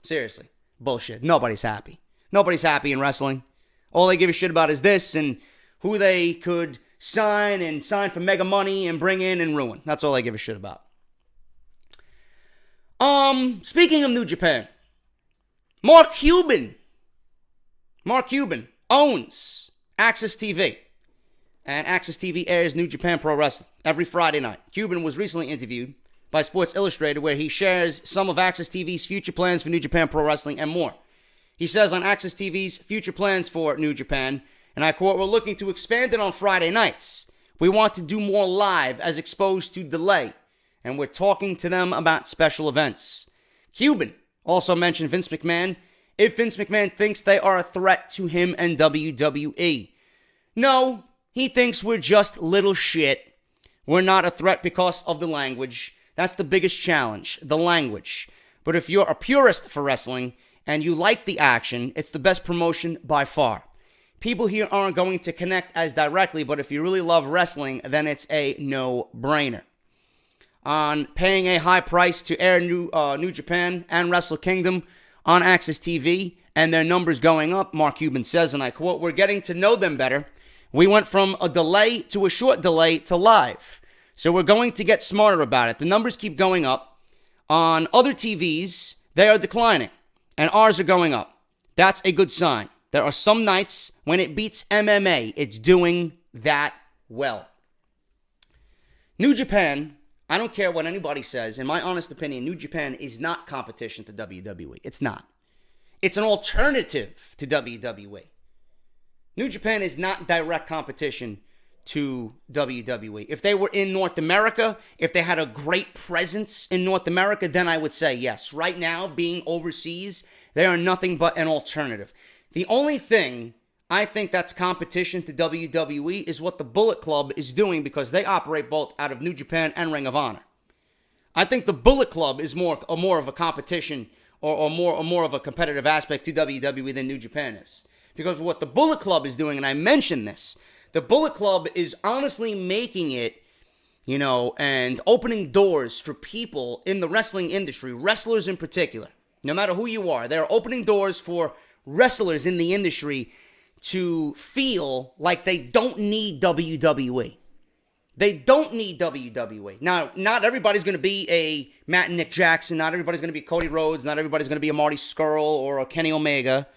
Seriously, bullshit. Nobody's happy. Nobody's happy in wrestling. All they give a shit about is this and who they could sign for mega money and bring in and ruin. That's all they give a shit about. Speaking of New Japan, Mark Cuban owns Access TV. And Access TV airs New Japan Pro Wrestling every Friday night. Cuban was recently interviewed by Sports Illustrated where he shares some of Access TV's future plans for New Japan Pro Wrestling and more. He says on Access TV's future plans for New Japan, and I quote, "We're looking to expand it on Friday nights. We want to do more live as exposed to delay, and we're talking to them about special events." Cuban also mentioned Vince McMahon, if Vince McMahon thinks they are a threat to him and WWE. No, he thinks we're just little shit. We're not a threat because of the language. That's the biggest challenge, the language. But if you're a purist for wrestling, and you like the action, it's the best promotion by far. People here aren't going to connect as directly, but if you really love wrestling, then it's a no-brainer. On paying a high price to air New Japan and Wrestle Kingdom on Access TV, and their numbers going up, Mark Cuban says, and I quote, "We're getting to know them better. We went from a delay to a short delay to live. So we're going to get smarter about it. The numbers keep going up. On other TVs, they are declining, and ours are going up. That's a good sign. There are some nights when it beats MMA. It's doing that well." New Japan, I don't care what anybody says. In my honest opinion, New Japan is not competition to WWE. It's not. It's an alternative to WWE. New Japan is not direct competition to WWE. If they were in North America, if they had a great presence in North America, then I would say yes. Right now, being overseas, they are nothing but an alternative. The only thing I think that's competition to WWE is what the Bullet Club is doing, because they operate both out of New Japan and Ring of Honor. I think the Bullet Club is more of a competition or more of a competitive aspect to WWE than New Japan is. Because what the Bullet Club is doing, and I mentioned this, the Bullet Club is honestly making it, and opening doors for people in the wrestling industry, wrestlers in particular, no matter who you are. They're opening doors for wrestlers in the industry to feel like they don't need WWE. They don't need WWE. Now, not everybody's going to be a Matt and Nick Jackson. Not everybody's going to be Cody Rhodes. Not everybody's going to be a Marty Scurll or a Kenny Omega.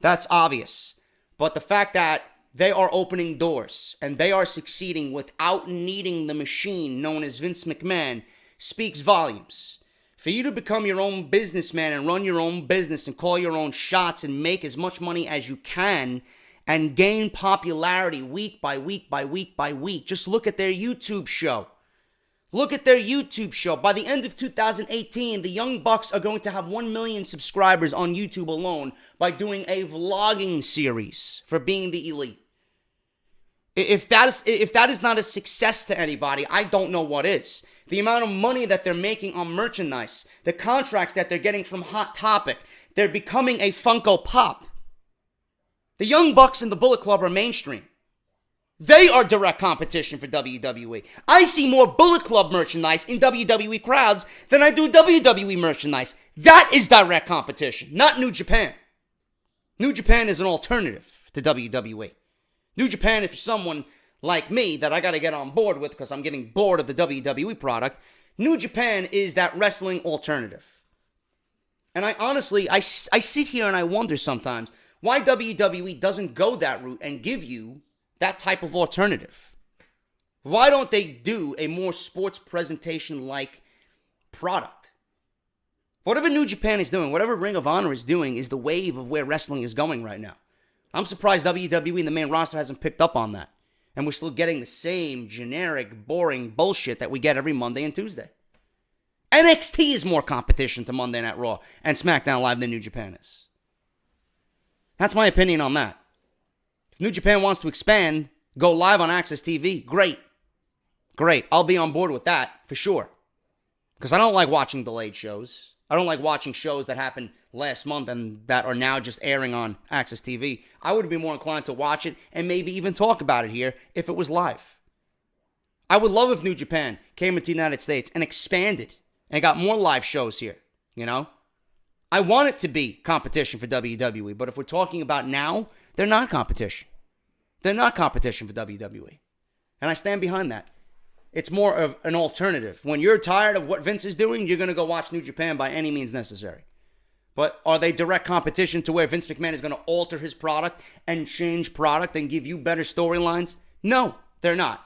That's obvious. But the fact that they are opening doors and they are succeeding without needing the machine known as Vince McMahon speaks volumes. For you to become your own businessman and run your own business and call your own shots and make as much money as you can and gain popularity week by week by week by week, just look at their YouTube show. Look at their YouTube show. By the end of 2018, the Young Bucks are going to have 1 million subscribers on YouTube alone by doing a vlogging series for being the elite. If that is not a success to anybody, I don't know what is. The amount of money that they're making on merchandise, the contracts that they're getting from Hot Topic, they're becoming a Funko Pop. The Young Bucks and the Bullet Club are mainstream. They are direct competition for WWE. I see more Bullet Club merchandise in WWE crowds than I do WWE merchandise. That is direct competition, not New Japan. New Japan is an alternative to WWE. New Japan, if you're someone like me that I got to get on board with because I'm getting bored of the WWE product, New Japan is that wrestling alternative. And I honestly, I sit here and I wonder sometimes why WWE doesn't go that route and give you that type of alternative. Why don't they do a more sports presentation-like product? Whatever New Japan is doing, whatever Ring of Honor is doing, is the wave of where wrestling is going right now. I'm surprised WWE and the main roster hasn't picked up on that. And we're still getting the same generic, boring bullshit that we get every Monday and Tuesday. NXT is more competition to Monday Night Raw and SmackDown Live than New Japan is. That's my opinion on that. If New Japan wants to expand, go live on Access TV, great. Great. I'll be on board with that for sure. Because I don't like watching delayed shows. I don't like watching shows that happened last month and that are now just airing on Access TV. I would be more inclined to watch it and maybe even talk about it here if it was live. I would love if New Japan came into the United States and expanded and got more live shows here, I want it to be competition for WWE, but if we're talking about now, they're not competition. They're not competition for WWE. And I stand behind that. It's more of an alternative. When you're tired of what Vince is doing, you're going to go watch New Japan by any means necessary. But are they direct competition to where Vince McMahon is going to alter his product and change product and give you better storylines? No, they're not.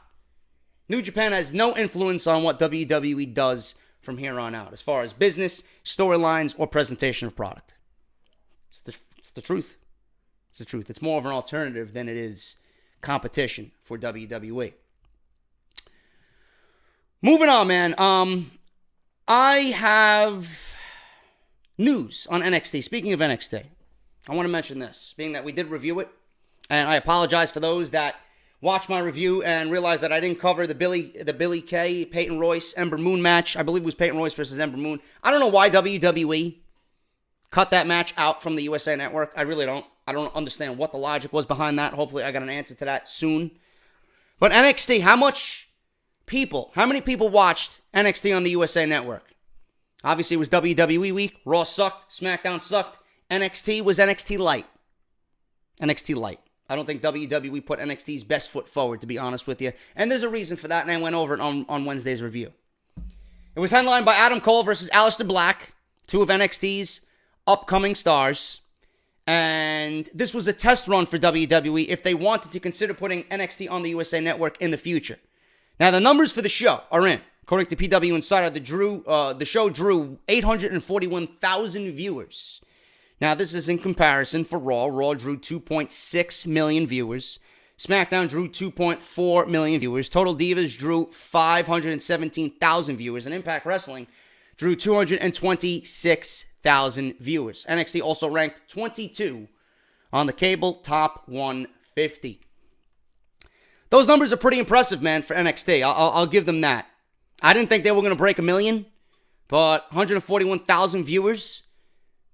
New Japan has no influence on what WWE does from here on out as far as business, storylines, or presentation of product. It's the truth. It's the truth. It's more of an alternative than it is competition for WWE. Moving on, man. I have news on NXT. Speaking of NXT, I want to mention this, being that we did review it, and I apologize for those that watched my review and realized that I didn't cover the Billy Kay, Peyton Royce, Ember Moon match. I believe it was Peyton Royce versus Ember Moon. I don't know why WWE cut that match out from the USA Network. I really don't. I don't understand what the logic was behind that. Hopefully I got an answer to that soon. But NXT, how many people watched NXT on the USA Network? Obviously, it was WWE week. Raw sucked. SmackDown sucked. NXT was NXT Light. NXT Light. I don't think WWE put NXT's best foot forward, to be honest with you. And there's a reason for that, and I went over it on Wednesday's review. It was headlined by Adam Cole versus Aleister Black, two of NXT's upcoming stars. And this was a test run for WWE if they wanted to consider putting NXT on the USA Network in the future. Now, the numbers for the show are in. According to PW Insider, the show drew 841,000 viewers. Now, this is in comparison for Raw. Raw drew 2.6 million viewers. SmackDown drew 2.4 million viewers. Total Divas drew 517,000 viewers. And Impact Wrestling drew 226,000 viewers. NXT also ranked 22 on the cable top 150. Those numbers are pretty impressive, man, for NXT. I'll give them that. I didn't think they were going to break 1 million, but 141,000 viewers,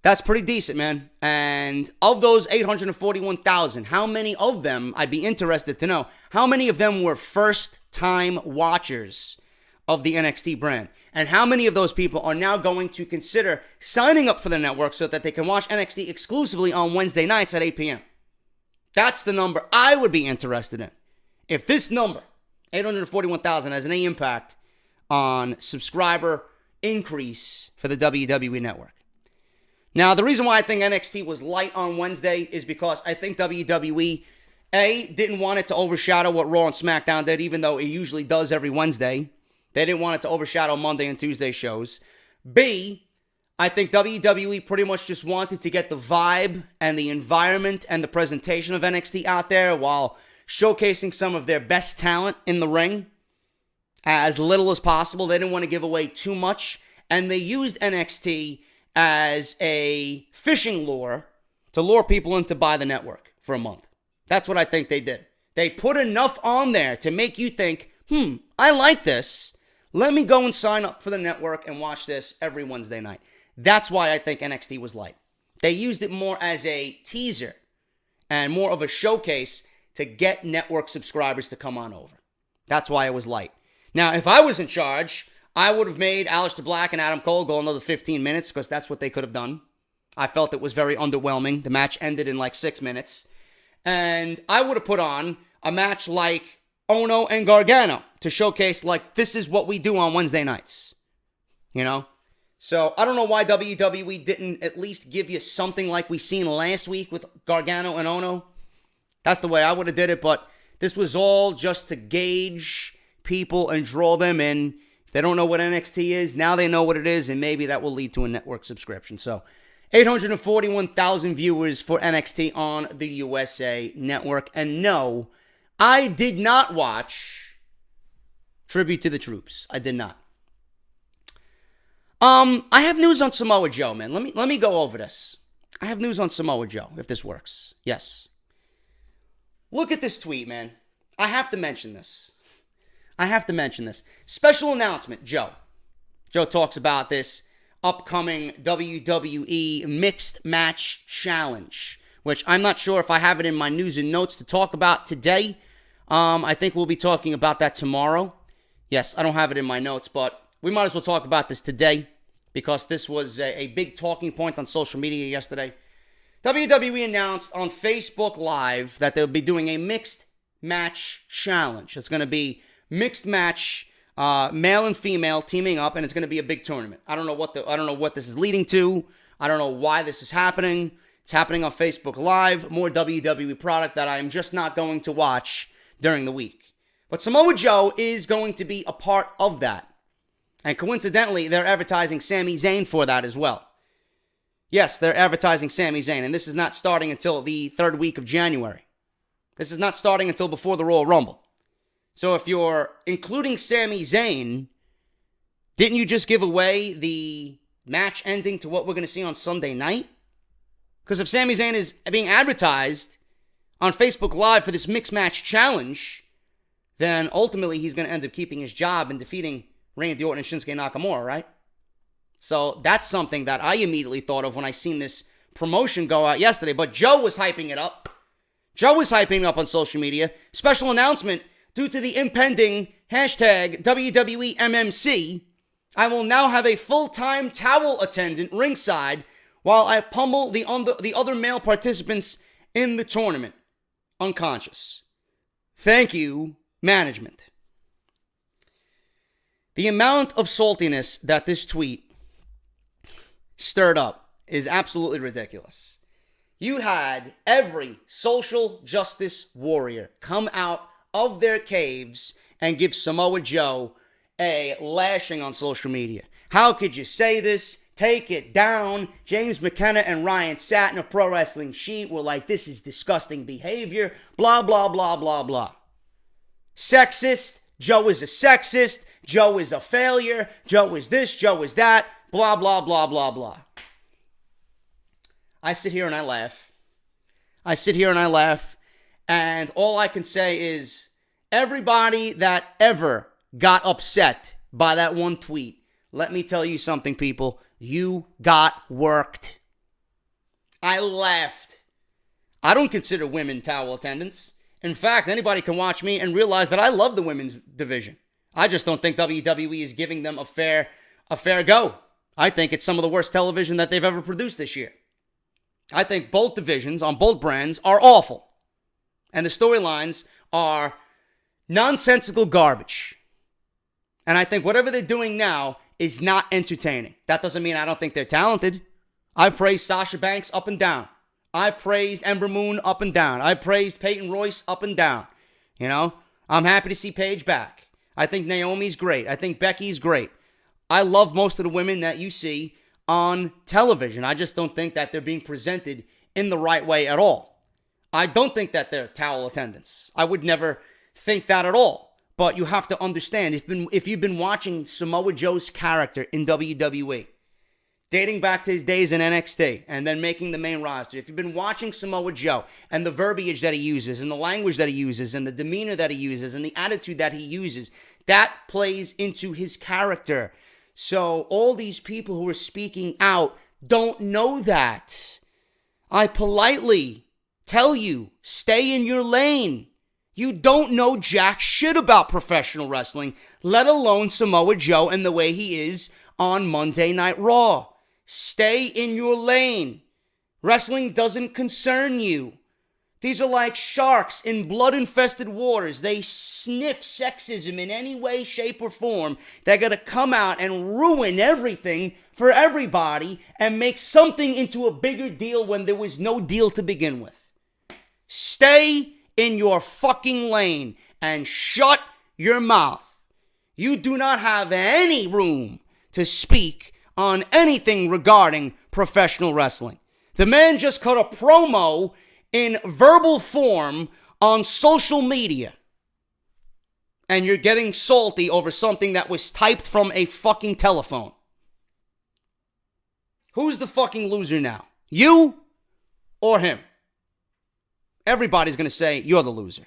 that's pretty decent, man. And of those 841,000, how many of them, I'd be interested to know, how many of them were first-time watchers of the NXT brand? And how many of those people are now going to consider signing up for the network so that they can watch NXT exclusively on Wednesday nights at 8 p.m.? That's the number I would be interested in. If this number, 841,000, has any impact on subscriber increase for the WWE Network. Now, the reason why I think NXT was light on Wednesday is because I think WWE, A, didn't want it to overshadow what Raw and SmackDown did, even though it usually does every Wednesday. They didn't want it to overshadow Monday and Tuesday shows. B, I think WWE pretty much just wanted to get the vibe and the environment and the presentation of NXT out there while showcasing some of their best talent in the ring as little as possible. They didn't want to give away too much, and they used NXT as a fishing lure to lure people in to buy the network for a month. That's what I think they did. They put enough on there to make you think, I like this. Let me go and sign up for the network and watch this every Wednesday night. That's why I think NXT was light. They used it more as a teaser and more of a showcase to get network subscribers to come on over. That's why it was light. Now, if I was in charge, I would have made Aleister Black and Adam Cole go another 15 minutes because that's what they could have done. I felt it was very underwhelming. The match ended in like 6 minutes. And I would have put on a match like Ono and Gargano to showcase, like, this is what we do on Wednesday nights. You know? So, I don't know why WWE didn't at least give you something like we seen last week with Gargano and Ono. That's the way I would have did it, but this was all just to gauge people and draw them in. If they don't know what NXT is, now they know what it is, and maybe that will lead to a network subscription. So, 841,000 viewers for NXT on the USA Network. And no, I did not watch Tribute to the Troops. I did not. I have news on Samoa Joe, man. Let me go over this. I have news on Samoa Joe, if this works. Yes. Look at this tweet, man. I have to mention this. Special announcement, Joe. Joe talks about this upcoming WWE Mixed Match Challenge, which I'm not sure if I have it in my news and notes to talk about today. I think we'll be talking about that tomorrow. Yes, I don't have it in my notes, but we might as well talk about this today because this was a big talking point on social media yesterday. WWE announced on Facebook Live that they'll be doing a Mixed Match Challenge. It's going to be mixed match, male and female teaming up, and it's going to be a big tournament. I don't know what this is leading to. I don't know why this is happening. It's happening on Facebook Live. More WWE product that I am just not going to watch during the week. But Samoa Joe is going to be a part of that. And coincidentally, they're advertising Sami Zayn for that as well. Yes, they're advertising Sami Zayn, and this is not starting until the third week of January. This is not starting until before the Royal Rumble. So if you're including Sami Zayn, didn't you just give away the match ending to what we're going to see on Sunday night? Because if Sami Zayn is being advertised on Facebook Live for this Mixed Match Challenge, then ultimately he's going to end up keeping his job and defeating Randy Orton and Shinsuke Nakamura, right? So that's something that I immediately thought of when I seen this promotion go out yesterday. But Joe was hyping it up. Joe was hyping it up on social media. Special announcement, due to the impending hashtag WWE MMC, I will now have a full-time towel attendant ringside while I pummel the other male participants in the tournament. Unconscious. Thank you, management. The amount of saltiness that this tweet stirred up is absolutely ridiculous. You had every social justice warrior come out of their caves and give Samoa Joe a lashing on social media. How could you say this? Take it down. James McKenna and Ryan Satin of Pro Wrestling Sheet were like, this is disgusting behavior. Blah, blah, blah, blah, blah. Sexist. Joe is a sexist. Joe is a failure. Joe is this. Joe is that. Blah, blah, blah, blah, blah. I sit here and I laugh. And all I can say is everybody that ever got upset by that one tweet, let me tell you something, people. You got worked. I laughed. I don't consider women towel attendants. In fact, anybody can watch me and realize that I love the women's division. I just don't think WWE is giving them a fair go. I think it's some of the worst television that they've ever produced this year. I think both divisions on both brands are awful. And the storylines are nonsensical garbage. And I think whatever they're doing now is not entertaining. That doesn't mean I don't think they're talented. I've praised Sasha Banks up and down. I praised Ember Moon up and down. I praised Peyton Royce up and down. You know, I'm happy to see Paige back. I think Naomi's great. I think Becky's great. I love most of the women that you see on television. I just don't think that they're being presented in the right way at all. I don't think that they're towel attendants. I would never think that at all. But you have to understand, if you've been watching Samoa Joe's character in WWE, dating back to his days in NXT, and then making the main roster, if you've been watching Samoa Joe and the verbiage that he uses, and the language that he uses, and the demeanor that he uses, and the attitude that he uses, that plays into his character. So all these people who are speaking out don't know that. I politely tell you, stay in your lane. You don't know jack shit about professional wrestling, let alone Samoa Joe and the way he is on Monday Night Raw. Stay in your lane. Wrestling doesn't concern you. These are like sharks in blood-infested waters. They sniff sexism in any way, shape, or form. They're going to come out and ruin everything for everybody and make something into a bigger deal when there was no deal to begin with. Stay in your fucking lane and shut your mouth. You do not have any room to speak on anything regarding professional wrestling. The man just cut a promo in verbal form on social media. And you're getting salty over something that was typed from a fucking telephone. Who's the fucking loser now? You or him? Everybody's going to say you're the loser.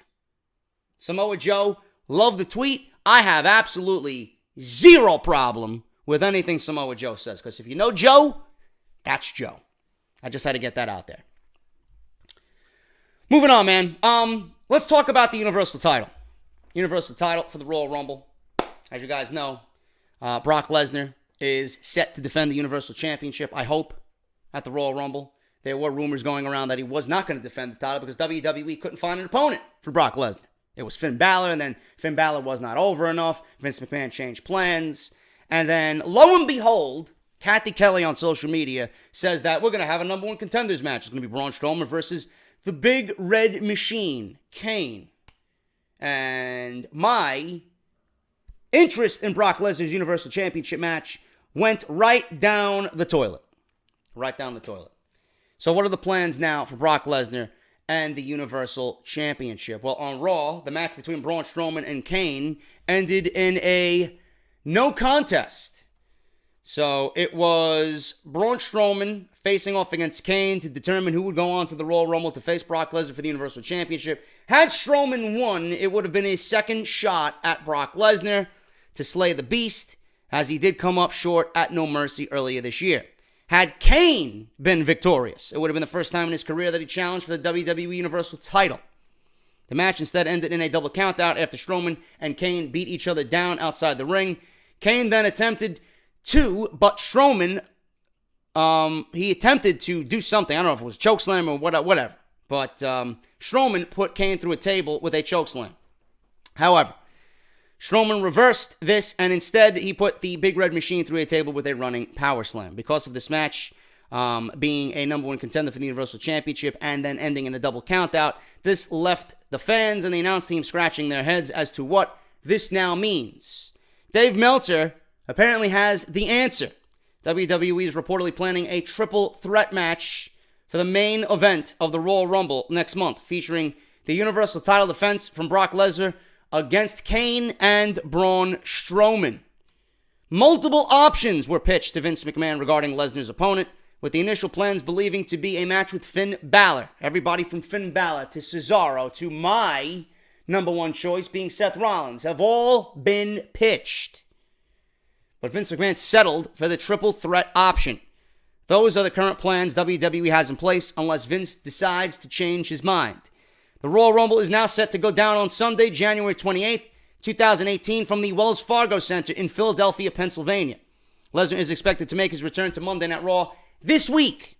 Samoa Joe, love the tweet. I have absolutely zero problem with anything Samoa Joe says. Because if you know Joe, that's Joe. I just had to get that out there. Moving on, man. Let's talk about the Universal title. Universal title for the Royal Rumble. As you guys know, Brock Lesnar is set to defend the Universal Championship, I hope, at the Royal Rumble. There were rumors going around that he was not going to defend the title because WWE couldn't find an opponent for Brock Lesnar. It was Finn Balor, and then Finn Balor was not over enough. Vince McMahon changed plans. And then, lo and behold, Kathy Kelly on social media says that we're going to have a number one contenders match. It's going to be Braun Strowman versus the Big Red Machine, Kane. And my interest in Brock Lesnar's Universal Championship match went right down the toilet. Right down the toilet. So what are the plans now for Brock Lesnar and the Universal Championship? Well, on Raw, the match between Braun Strowman and Kane ended in a no contest. So it was Braun Strowman facing off against Kane to determine who would go on to the Royal Rumble to face Brock Lesnar for the Universal Championship. Had Strowman won, it would have been his second shot at Brock Lesnar to slay the Beast. as he did come up short at No Mercy earlier this year. Had Kane been victorious, it would have been the first time in his career that he challenged for the WWE Universal title. The match instead ended in a double countout after Strowman and Kane beat each other down outside the ring. Kane then attempted to, but Strowman, he attempted to do something. I don't know if it was a chokeslam or whatever. But Strowman put Kane through a table with a chokeslam. However, Strowman reversed this, and instead he put the Big Red Machine through a table with a running power slam. Because of this match being a number one contender for the Universal Championship and then ending in a double countout, this left the fans and the announce team scratching their heads as to what this now means. Dave Meltzer apparently has the answer. WWE is reportedly planning a triple threat match for the main event of the Royal Rumble next month, featuring the Universal title defense from Brock Lesnar against Kane and Braun Strowman. Multiple options were pitched to Vince McMahon regarding Lesnar's opponent, with the initial plans believing to be a match with Finn Balor. Everybody from Finn Balor to Cesaro to my number one choice being Seth Rollins have all been pitched. But Vince McMahon settled for the triple threat option. Those are the current plans WWE has in place unless Vince decides to change his mind. The Royal Rumble is now set to go down on Sunday, January 28th, 2018 from the Wells Fargo Center in Philadelphia, Pennsylvania. Lesnar is expected to make his return to Monday Night Raw this week,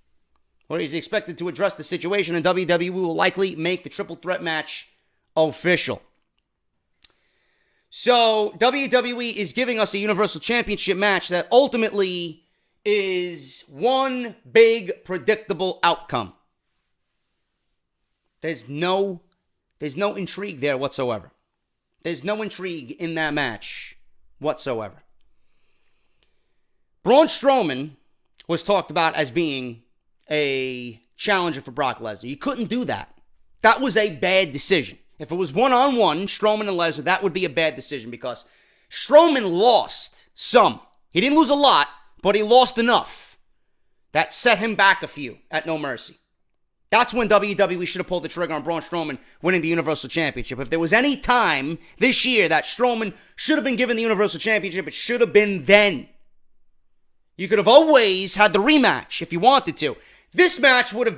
where he's expected to address the situation, and WWE will likely make the triple threat match official. So WWE is giving us a Universal Championship match that ultimately is one big predictable outcome. There's no intrigue there whatsoever. There's no intrigue in that match whatsoever. Braun Strowman was talked about as being a challenger for Brock Lesnar. You couldn't do that. That was a bad decision. If it was one-on-one, Strowman and Lesnar, that would be a bad decision because Strowman lost some. He didn't lose a lot, but he lost enough. That set him back a few at No Mercy. That's when WWE should have pulled the trigger on Braun Strowman winning the Universal Championship. If there was any time this year that Strowman should have been given the Universal Championship, it should have been then. You could have always had the rematch if you wanted to. This match would have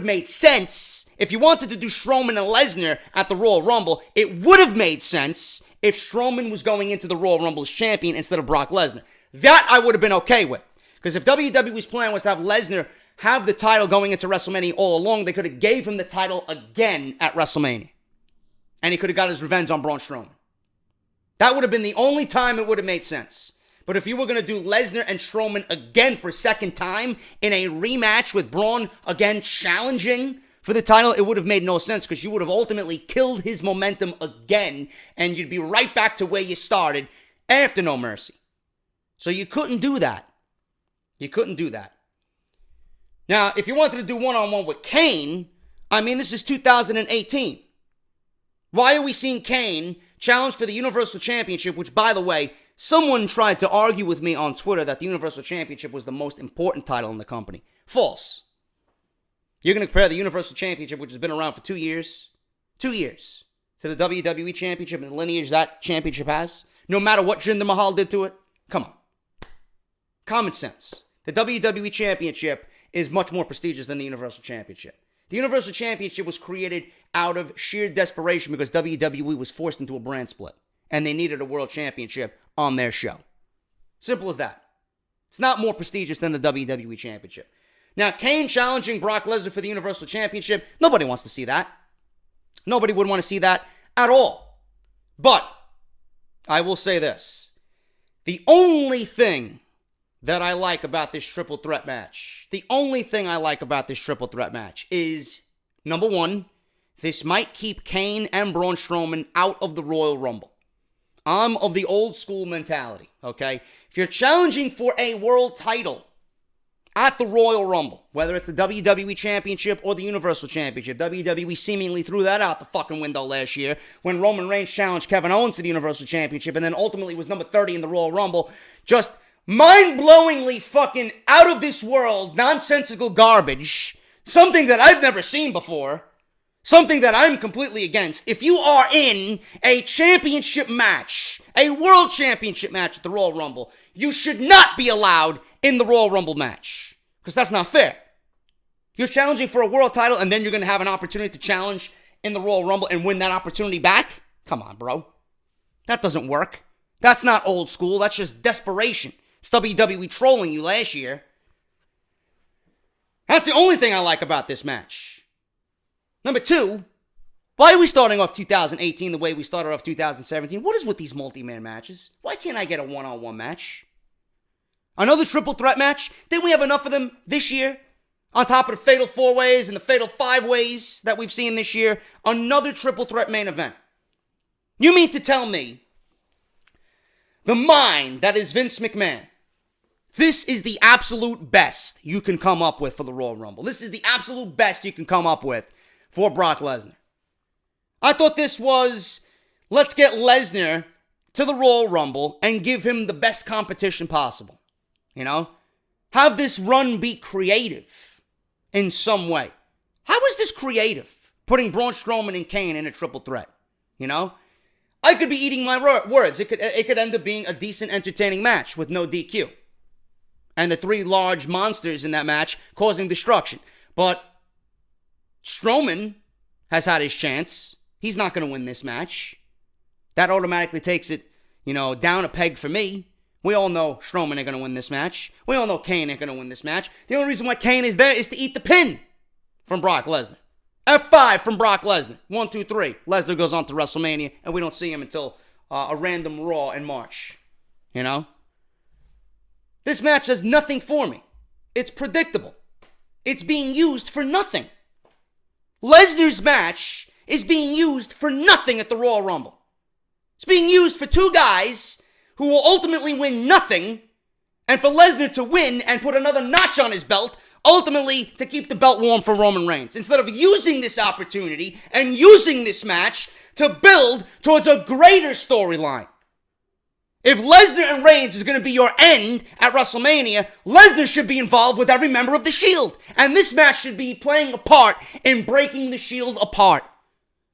made sense if you wanted to do Strowman and Lesnar at the Royal Rumble. It would have made sense if Strowman was going into the Royal Rumble as champion instead of Brock Lesnar. That I would have been okay with. Because if WWE's plan was to have Lesnar have the title going into WrestleMania all along, they could have gave him the title again at WrestleMania. And he could have got his revenge on Braun Strowman. That would have been the only time it would have made sense. But if you were going to do Lesnar and Strowman again for a second time in a rematch with Braun again challenging for the title, it would have made no sense because you would have ultimately killed his momentum again and you'd be right back to where you started after No Mercy. So you couldn't do that. You couldn't do that. Now, if you wanted to do one-on-one with Kane, I mean, this is 2018. Why are we seeing Kane challenge for the Universal Championship, which, by the way, someone tried to argue with me on Twitter that the Universal Championship was the most important title in the company. False. You're going to compare the Universal Championship, which has been around for 2 years, to the WWE Championship and the lineage that championship has, no matter what Jinder Mahal did to it? Come on. Common sense. The WWE Championship is much more prestigious than the Universal Championship. The Universal Championship was created out of sheer desperation because WWE was forced into a brand split, and they needed a world championship on their show. Simple as that. It's not more prestigious than the WWE Championship. Now, Kane challenging Brock Lesnar for the Universal Championship, nobody wants to see that. Nobody would want to see that at all. But I will say this. The only thing that I like about this triple threat match, is, number one, this might keep Kane and Braun Strowman out of the Royal Rumble. I'm of the old school mentality, okay? If you're challenging for a world title at the Royal Rumble, whether it's the WWE Championship or the Universal Championship, WWE seemingly threw that out the fucking window last year when Roman Reigns challenged Kevin Owens for the Universal Championship and then ultimately was number 30 in the Royal Rumble. Just mind-blowingly fucking out of this world, nonsensical garbage. Something that I've never seen before. Something that I'm completely against. If you are in a championship match, a world championship match at the Royal Rumble, you should not be allowed in the Royal Rumble match. Because that's not fair. You're challenging for a world title and then you're going to have an opportunity to challenge in the Royal Rumble and win that opportunity back? Come on, bro. That doesn't work. That's not old school. That's just desperation. It's WWE trolling you last year. That's the only thing I like about this match. Number two, why are we starting off 2018 the way we started off 2017? What is with these multi-man matches? Why can't I get a one-on-one match? Another triple threat match? Didn't we have enough of them this year? On top of the fatal four-ways and the fatal five-ways that we've seen this year, another triple threat main event. You mean to tell me the mind that is Vince McMahon, this is the absolute best you can come up with for the Royal Rumble. This is the absolute best you can come up with for Brock Lesnar. I thought this was, let's get Lesnar to the Royal Rumble and give him the best competition possible. You know? Have this run be creative in some way. How is this creative? Putting Braun Strowman and Kane in a triple threat. You know? I could be eating my words. It could end up being a decent, entertaining match with no DQ. And the three large monsters in that match causing destruction. But Strowman has had his chance. He's not going to win this match. That automatically takes it, down a peg for me. We all know Strowman ain't going to win this match. We all know Kane ain't going to win this match. The only reason why Kane is there is to eat the pin from Brock Lesnar. F5 from Brock Lesnar. 1, 2, 3. Lesnar goes on to WrestleMania, and we don't see him until a random Raw in March. You know? This match does nothing for me. It's predictable. It's being used for nothing. Lesnar's match is being used for nothing at the Royal Rumble. It's being used for two guys who will ultimately win nothing, and for Lesnar to win and put another notch on his belt, ultimately to keep the belt warm for Roman Reigns, instead of using this opportunity and using this match to build towards a greater storyline. If Lesnar and Reigns is going to be your end at WrestleMania, Lesnar should be involved with every member of the Shield. And this match should be playing a part in breaking the Shield apart.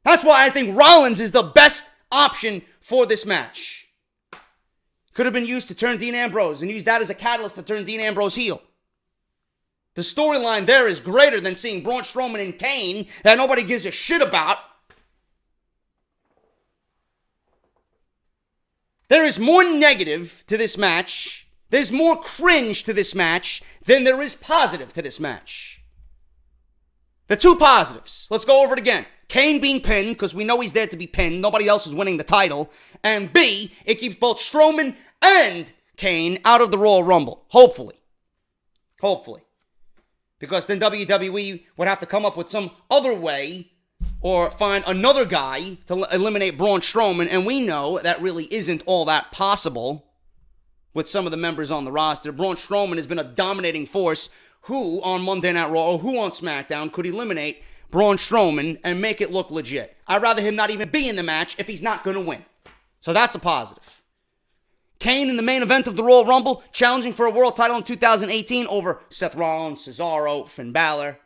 That's why I think Rollins is the best option for this match. Could have been used to turn Dean Ambrose and use that as a catalyst to turn Dean Ambrose heel. The storyline there is greater than seeing Braun Strowman and Kane that nobody gives a shit about. There is more negative to this match. There's more cringe to this match than there is positive to this match. The two positives. Let's go over it again. Kane being pinned, because we know he's there to be pinned. Nobody else is winning the title. And B, it keeps both Strowman and Kane out of the Royal Rumble. Hopefully. Hopefully. Because then WWE would have to come up with some other way or find another guy to eliminate Braun Strowman, and we know that really isn't all that possible with some of the members on the roster. Braun Strowman has been a dominating force. Who on Monday Night Raw or who on SmackDown could eliminate Braun Strowman and make it look legit? I'd rather him not even be in the match if he's not going to win. So that's a positive. Kane in the main event of the Royal Rumble, challenging for a world title in 2018 over Seth Rollins, Cesaro, Finn Balor.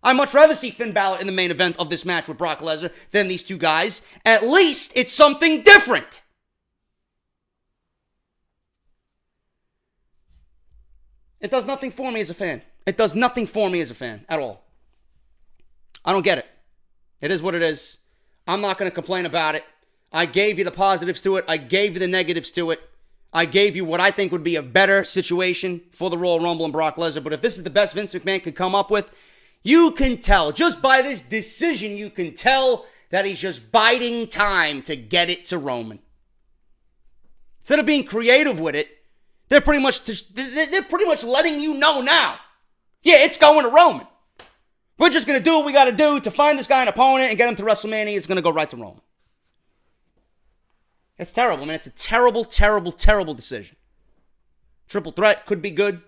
I'd much rather see Finn Balor in the main event of this match with Brock Lesnar than these two guys. At least it's something different. It does nothing for me as a fan. It does nothing for me as a fan at all. I don't get it. It is what it is. I'm not going to complain about it. I gave you the positives to it. I gave you the negatives to it. I gave you what I think would be a better situation for the Royal Rumble and Brock Lesnar. But if this is the best Vince McMahon could come up with, you can tell, just by this decision, you can tell that he's just biding time to get it to Roman. Instead of being creative with it, they're pretty much letting you know now. Yeah, it's going to Roman. We're just going to do what we got to do to find this guy an opponent and get him to WrestleMania. It's going to go right to Roman. It's terrible, man. It's a terrible, terrible, terrible decision. Triple threat could be good.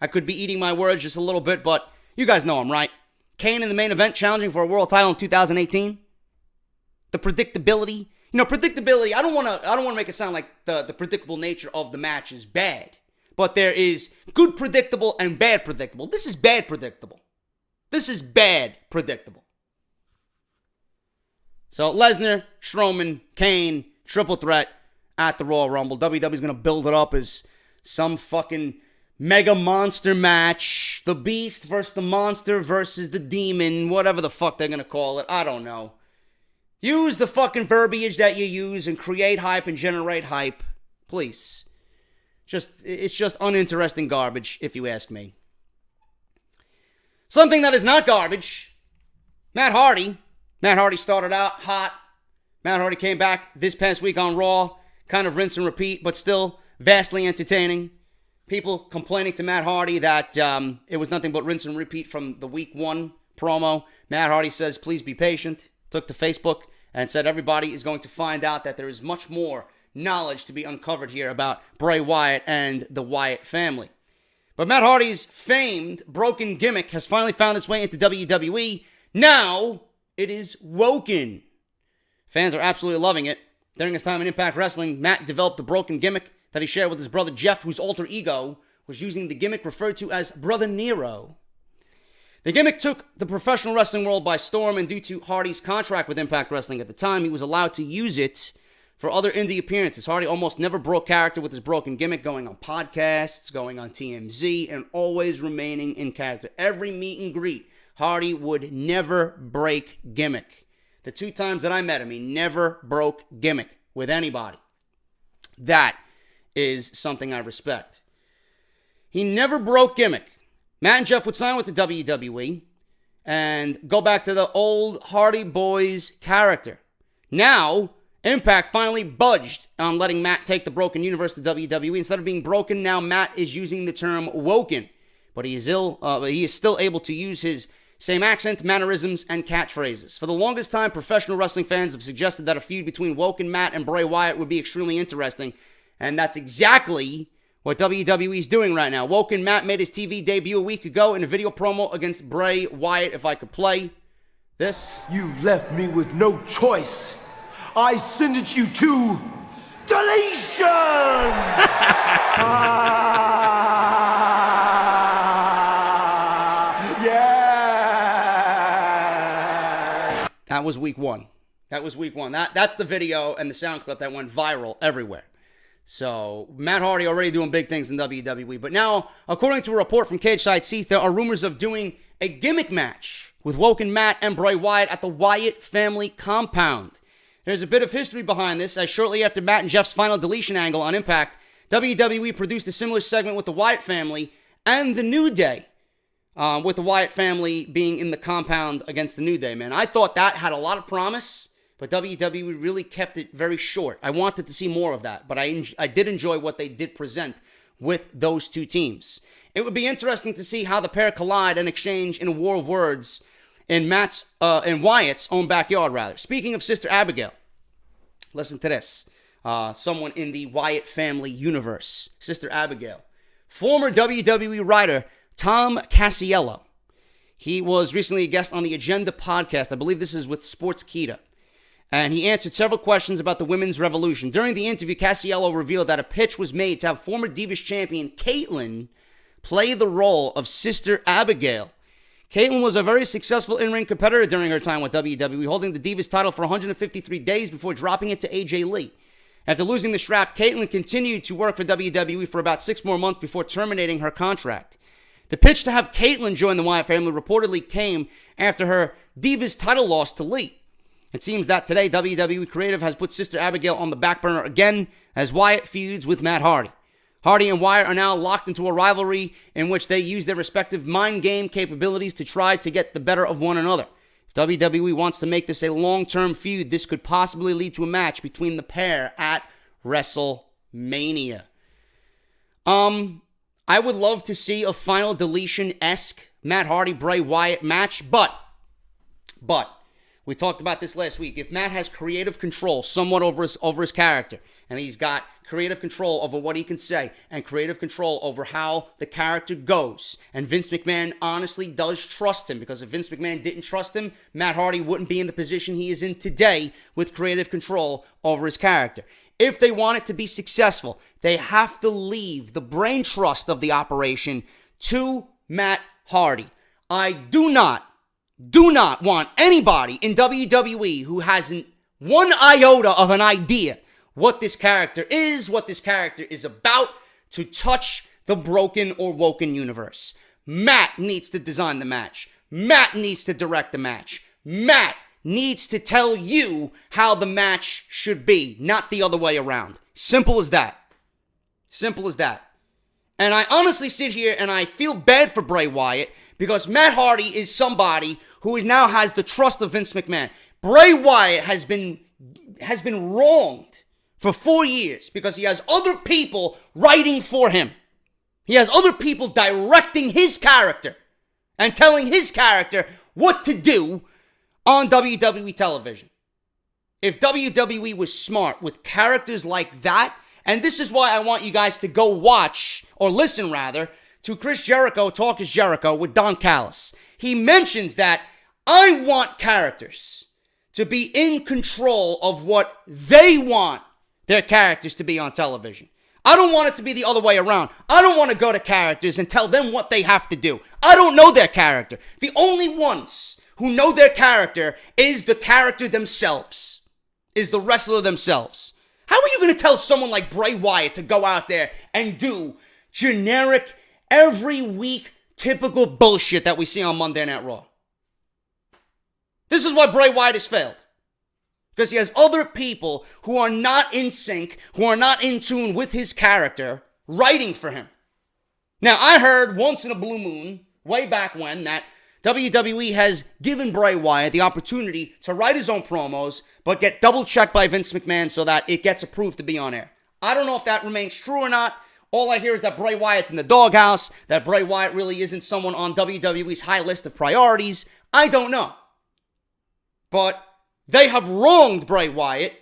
I could be eating my words just a little bit, but you guys know I'm right. Kane in the main event challenging for a world title in 2018. The predictability. Predictability, I don't want to make it sound like the predictable nature of the match is bad. But there is good predictable and bad predictable. This is bad predictable. This is bad predictable. So Lesnar, Strowman, Kane, triple threat at the Royal Rumble. WWE's going to build it up as some fucking mega monster match. The Beast versus the Monster versus the Demon. Whatever the fuck they're going to call it. I don't know. Use the fucking verbiage that you use and create hype and generate hype. Please. It's just uninteresting garbage, if you ask me. Something that is not garbage. Matt Hardy. Matt Hardy started out hot. Matt Hardy came back this past week on Raw. Kind of rinse and repeat, but still vastly entertaining. People complaining to Matt Hardy that it was nothing but rinse and repeat from the week 1 promo. Matt Hardy says, please be patient. Took to Facebook and said everybody is going to find out that there is much more knowledge to be uncovered here about Bray Wyatt and the Wyatt family. But Matt Hardy's famed broken gimmick has finally found its way into WWE. Now it is woken. Fans are absolutely loving it. During his time in Impact Wrestling, Matt developed the broken gimmick that he shared with his brother Jeff, whose alter ego was using the gimmick referred to as Brother Nero. The gimmick took the professional wrestling world by storm, and due to Hardy's contract with Impact Wrestling at the time, he was allowed to use it for other indie appearances. Hardy almost never broke character with his broken gimmick, going on podcasts, going on TMZ, and always remaining in character. Every meet and greet, Hardy would never break gimmick. The 2 times that I met him, he never broke gimmick with anybody. That is something I respect. He never broke gimmick. Matt and Jeff would sign with the WWE and go back to the old Hardy Boys character. Now, Impact finally budged on letting Matt take the broken universe to WWE. Instead of being broken, now Matt is using the term woken. But he is still able to use his same accent, mannerisms, and catchphrases. For the longest time, professional wrestling fans have suggested that a feud between Woken Matt and Bray Wyatt would be extremely interesting. And that's exactly what WWE is doing right now. Woken Matt made his TV debut a week ago in a video promo against Bray Wyatt. If I could play this. You left me with no choice. I sent you to deletion! Yeah! That was week 1. That's the video and the sound clip that went viral everywhere. So, Matt Hardy already doing big things in WWE. But now, according to a report from Cage Side Seats, there are rumors of doing a gimmick match with Woken Matt and Bray Wyatt at the Wyatt family compound. There's a bit of history behind this, as shortly after Matt and Jeff's final deletion angle on Impact, WWE produced a similar segment with the Wyatt family and the New Day, with the Wyatt family being in the compound against the New Day, man. I thought that had a lot of promise, but WWE really kept it very short. I wanted to see more of that, but I did enjoy what they did present with those 2 teams. It would be interesting to see how the pair collide and exchange in a war of words in Wyatt's own backyard, rather. Speaking of Sister Abigail, listen to this. Someone in the Wyatt family universe, Sister Abigail. Former WWE writer Tom Cassiello. He was recently a guest on the Agenda podcast. I believe this is with Sportskeeda. And he answered several questions about the women's revolution. During the interview, Cassiello revealed that a pitch was made to have former Divas champion Caitlyn play the role of Sister Abigail. Caitlyn was a very successful in-ring competitor during her time with WWE, holding the Divas title for 153 days before dropping it to AJ Lee. After losing the strap, Caitlyn continued to work for WWE for about 6 more months before terminating her contract. The pitch to have Caitlyn join the Wyatt family reportedly came after her Divas title loss to Lee. It seems that today WWE Creative has put Sister Abigail on the back burner again as Wyatt feuds with Matt Hardy. Hardy and Wyatt are now locked into a rivalry in which they use their respective mind game capabilities to try to get the better of one another. If WWE wants to make this a long-term feud, this could possibly lead to a match between the pair at WrestleMania. I would love to see a Final Deletion-esque Matt Hardy-Bray Wyatt match, but we talked about this last week. If Matt has creative control somewhat over his character, and he's got creative control over what he can say, and creative control over how the character goes, and Vince McMahon honestly does trust him, because if Vince McMahon didn't trust him, Matt Hardy wouldn't be in the position he is in today with creative control over his character. If they want it to be successful, they have to leave the brain trust of the operation to Matt Hardy. I do not do not want anybody in WWE who hasn't one iota of an idea what this character is about to touch the broken or woken universe. Matt needs to design the match. Matt needs to direct the match. Matt needs to tell you how the match should be, not the other way around. Simple as that. Simple as that. And I honestly sit here and I feel bad for Bray Wyatt because Matt Hardy is somebody who now has the trust of Vince McMahon. Bray Wyatt has been wronged for 4 years because he has other people writing for him. He has other people directing his character and telling his character what to do on WWE television. If WWE was smart with characters like that, and this is why I want you guys to go watch, or listen rather, to Chris Jericho Talk is Jericho with Don Callis. He mentions that I want characters to be in control of what they want their characters to be on television. I don't want it to be the other way around. I don't want to go to characters and tell them what they have to do. I don't know their character. The only ones who know their character is the character themselves, is the wrestler themselves. How are you going to tell someone like Bray Wyatt to go out there and do generic, every week, typical bullshit that we see on Monday Night Raw? This is why Bray Wyatt has failed. Because he has other people who are not in sync, who are not in tune with his character, writing for him. Now, I heard once in a blue moon, way back when, that WWE has given Bray Wyatt the opportunity to write his own promos, but get double-checked by Vince McMahon so that it gets approved to be on air. I don't know if that remains true or not. All I hear is that Bray Wyatt's in the doghouse, that Bray Wyatt really isn't someone on WWE's high list of priorities. I don't know. But they have wronged Bray Wyatt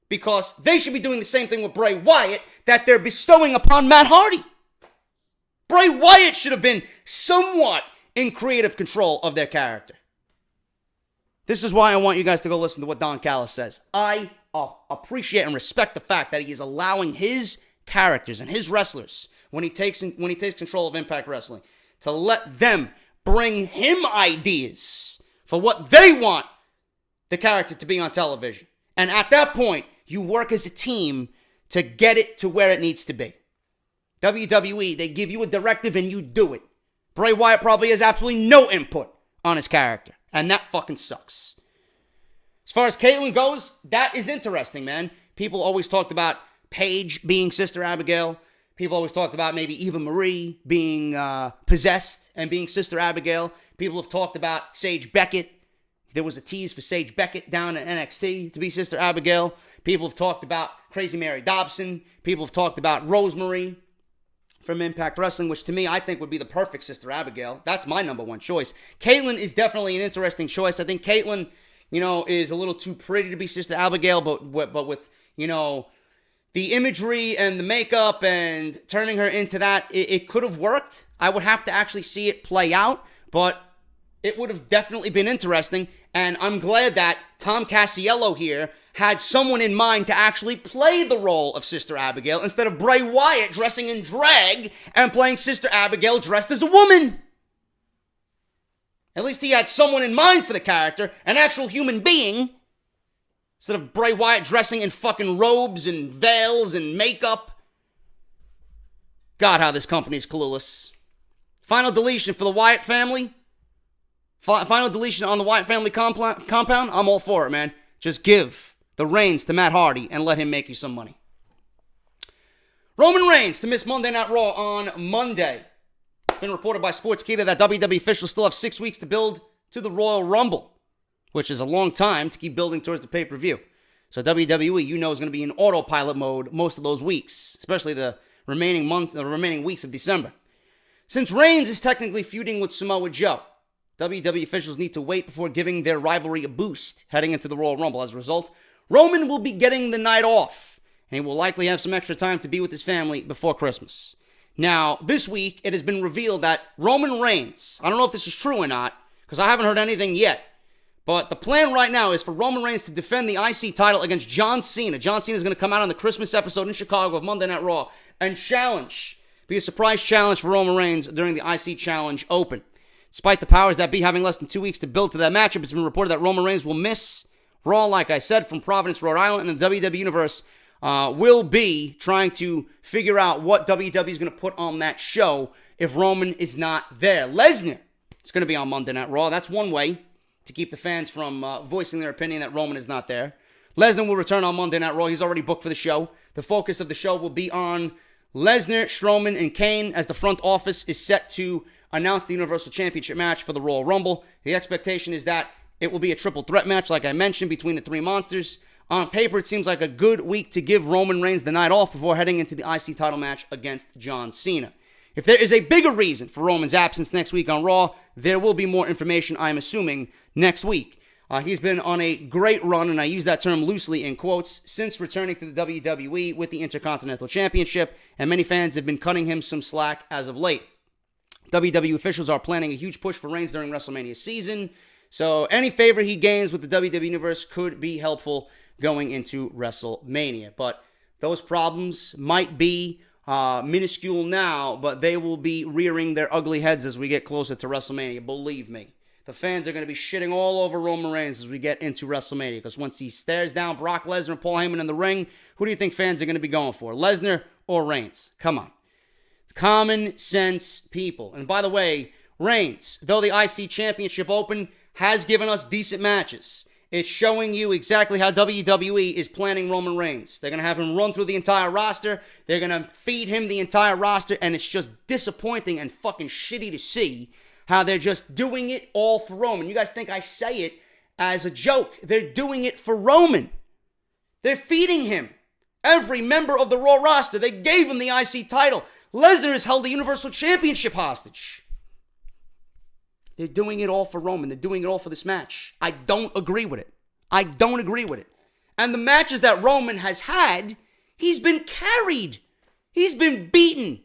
because they should be doing the same thing with Bray Wyatt that they're bestowing upon Matt Hardy. Bray Wyatt should have been somewhat in creative control of their character. This is why I want you guys to go listen to what Don Callis says. I appreciate and respect the fact that he is allowing his characters and his wrestlers, when he takes control of Impact Wrestling, to let them bring him ideas for what they want the character to be on television. And at that point, you work as a team to get it to where it needs to be. WWE, they give you a directive and you do it. Bray Wyatt probably has absolutely no input on his character. And that fucking sucks. As far as Caitlyn goes, that is interesting, man. People always talked about Paige being Sister Abigail. People always talked about maybe Eva Marie being possessed and being Sister Abigail. People have talked about Sage Beckett. There was a tease for Sage Beckett down at NXT to be Sister Abigail. People have talked about Crazy Mary Dobson. People have talked about Rosemary from Impact Wrestling, which to me, I think would be the perfect Sister Abigail. That's my number one choice. Caitlyn is definitely an interesting choice. I think Caitlyn, is a little too pretty to be Sister Abigail, but with, the imagery and the makeup and turning her into that, it could have worked. I would have to actually see it play out, but it would have definitely been interesting. And I'm glad that Tom Cassiello here had someone in mind to actually play the role of Sister Abigail instead of Bray Wyatt dressing in drag and playing Sister Abigail dressed as a woman. At least he had someone in mind for the character, an actual human being, instead of Bray Wyatt dressing in fucking robes and veils and makeup. God, how this company is clueless. Final deletion for the Wyatt family. Final deletion on the Wyatt family compound. I'm all for it, man. Just give the reins to Matt Hardy and let him make you some money. Roman Reigns to miss Monday Night Raw on Monday. It's been reported by Sportskeeda that WWE officials still have 6 weeks to build to the Royal Rumble, which is a long time to keep building towards the pay-per-view. So WWE, is going to be in autopilot mode most of those weeks, especially the remaining weeks of December. Since Reigns is technically feuding with Samoa Joe, WWE officials need to wait before giving their rivalry a boost heading into the Royal Rumble. As a result, Roman will be getting the night off, and he will likely have some extra time to be with his family before Christmas. Now, this week, it has been revealed that Roman Reigns, I don't know if this is true or not, because I haven't heard anything yet, but the plan right now is for Roman Reigns to defend the IC title against John Cena. John Cena is going to come out on the Christmas episode in Chicago of Monday Night Raw and be a surprise challenge for Roman Reigns during the IC Challenge Open. Despite the powers that be having less than 2 weeks to build to that matchup, it's been reported that Roman Reigns will miss Raw, like I said, from Providence, Rhode Island, and the WWE Universe will be trying to figure out what WWE is going to put on that show if Roman is not there. Lesnar is going to be on Monday Night Raw. That's one way to keep the fans from voicing their opinion that Roman is not there. Lesnar will return on Monday Night Raw. He's already booked for the show. The focus of the show will be on Lesnar, Strowman, and Kane as the front office is set to announce the Universal Championship match for the Royal Rumble. The expectation is that it will be a triple threat match, like I mentioned, between the three monsters. On paper, it seems like a good week to give Roman Reigns the night off before heading into the IC title match against John Cena. If there is a bigger reason for Roman's absence next week on Raw, there will be more information, I'm assuming, next week. He's been on a great run, and I use that term loosely in quotes, since returning to the WWE with the Intercontinental Championship, and many fans have been cutting him some slack as of late. WWE officials are planning a huge push for Reigns during WrestleMania season, so any favor he gains with the WWE Universe could be helpful going into WrestleMania. But those problems might be minuscule now, but they will be rearing their ugly heads as we get closer to WrestleMania, believe me. The fans are going to be shitting all over Roman Reigns as we get into WrestleMania, because once he stares down Brock Lesnar and Paul Heyman in the ring, who do you think fans are going to be going for? Lesnar or Reigns? Come on. Common sense people. And by the way, Reigns, though the IC Championship Open has given us decent matches, it's showing you exactly how WWE is planning Roman Reigns. They're going to have him run through the entire roster. They're going to feed him the entire roster, and it's just disappointing and fucking shitty to see how they're just doing it all for Roman. You guys think I say it as a joke. They're doing it for Roman. They're feeding him. Every member of the Raw roster, they gave him the IC title. Lesnar has held the Universal Championship hostage. They're doing it all for Roman. They're doing it all for this match. I don't agree with it. I don't agree with it. And the matches that Roman has had, he's been carried. He's been beaten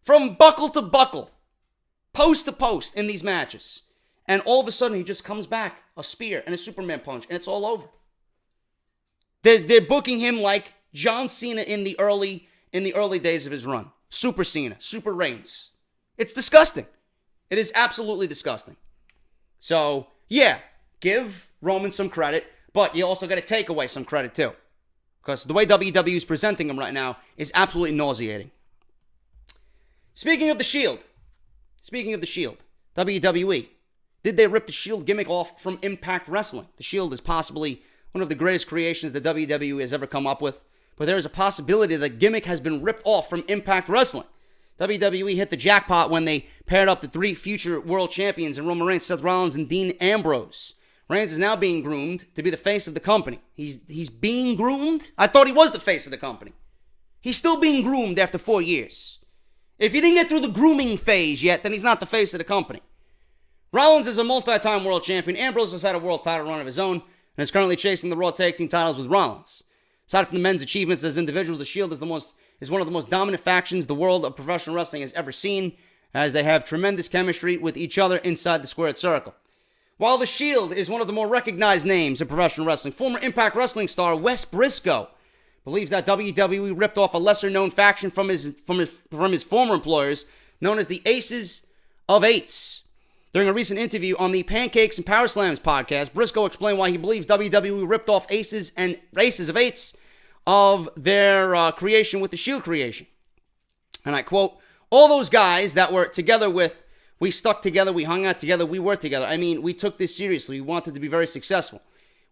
from buckle to buckle, post to post in these matches. And all of a sudden, he just comes back, a spear and a Superman punch, and it's all over. They're booking him like John Cena in the early days of his run. Super Cena, Super Reigns. It's disgusting. It is absolutely disgusting. So, yeah, give Roman some credit, but you also got to take away some credit too. Because the way WWE is presenting him right now is absolutely nauseating. Speaking of the Shield, WWE, did they rip the Shield gimmick off from Impact Wrestling? The Shield is possibly one of the greatest creations that WWE has ever come up with, but there is a possibility that the gimmick has been ripped off from Impact Wrestling. WWE hit the jackpot when they paired up the three future world champions in Roman Reigns, Seth Rollins, and Dean Ambrose. Reigns is now being groomed to be the face of the company. He's being groomed? I thought he was the face of the company. He's still being groomed after 4 years. If he didn't get through the grooming phase yet, then he's not the face of the company. Rollins is a multi-time world champion. Ambrose has had a world title run of his own and is currently chasing the Raw Tag Team titles with Rollins. Aside from the men's achievements as individuals, the Shield is one of the most dominant factions the world of professional wrestling has ever seen, as they have tremendous chemistry with each other inside the squared circle. While the Shield is one of the more recognized names in professional wrestling, former Impact Wrestling star Wes Briscoe believes that WWE ripped off a lesser-known faction from his former employers, known as the Aces of Eights. During a recent interview on the Pancakes and Power Slams podcast, Briscoe explained why he believes WWE ripped off Aces of Eights of their creation with the Shield creation. And I quote, "All those guys that were together with, we stuck together, we hung out together, we worked together. I mean, we took this seriously. We wanted to be very successful.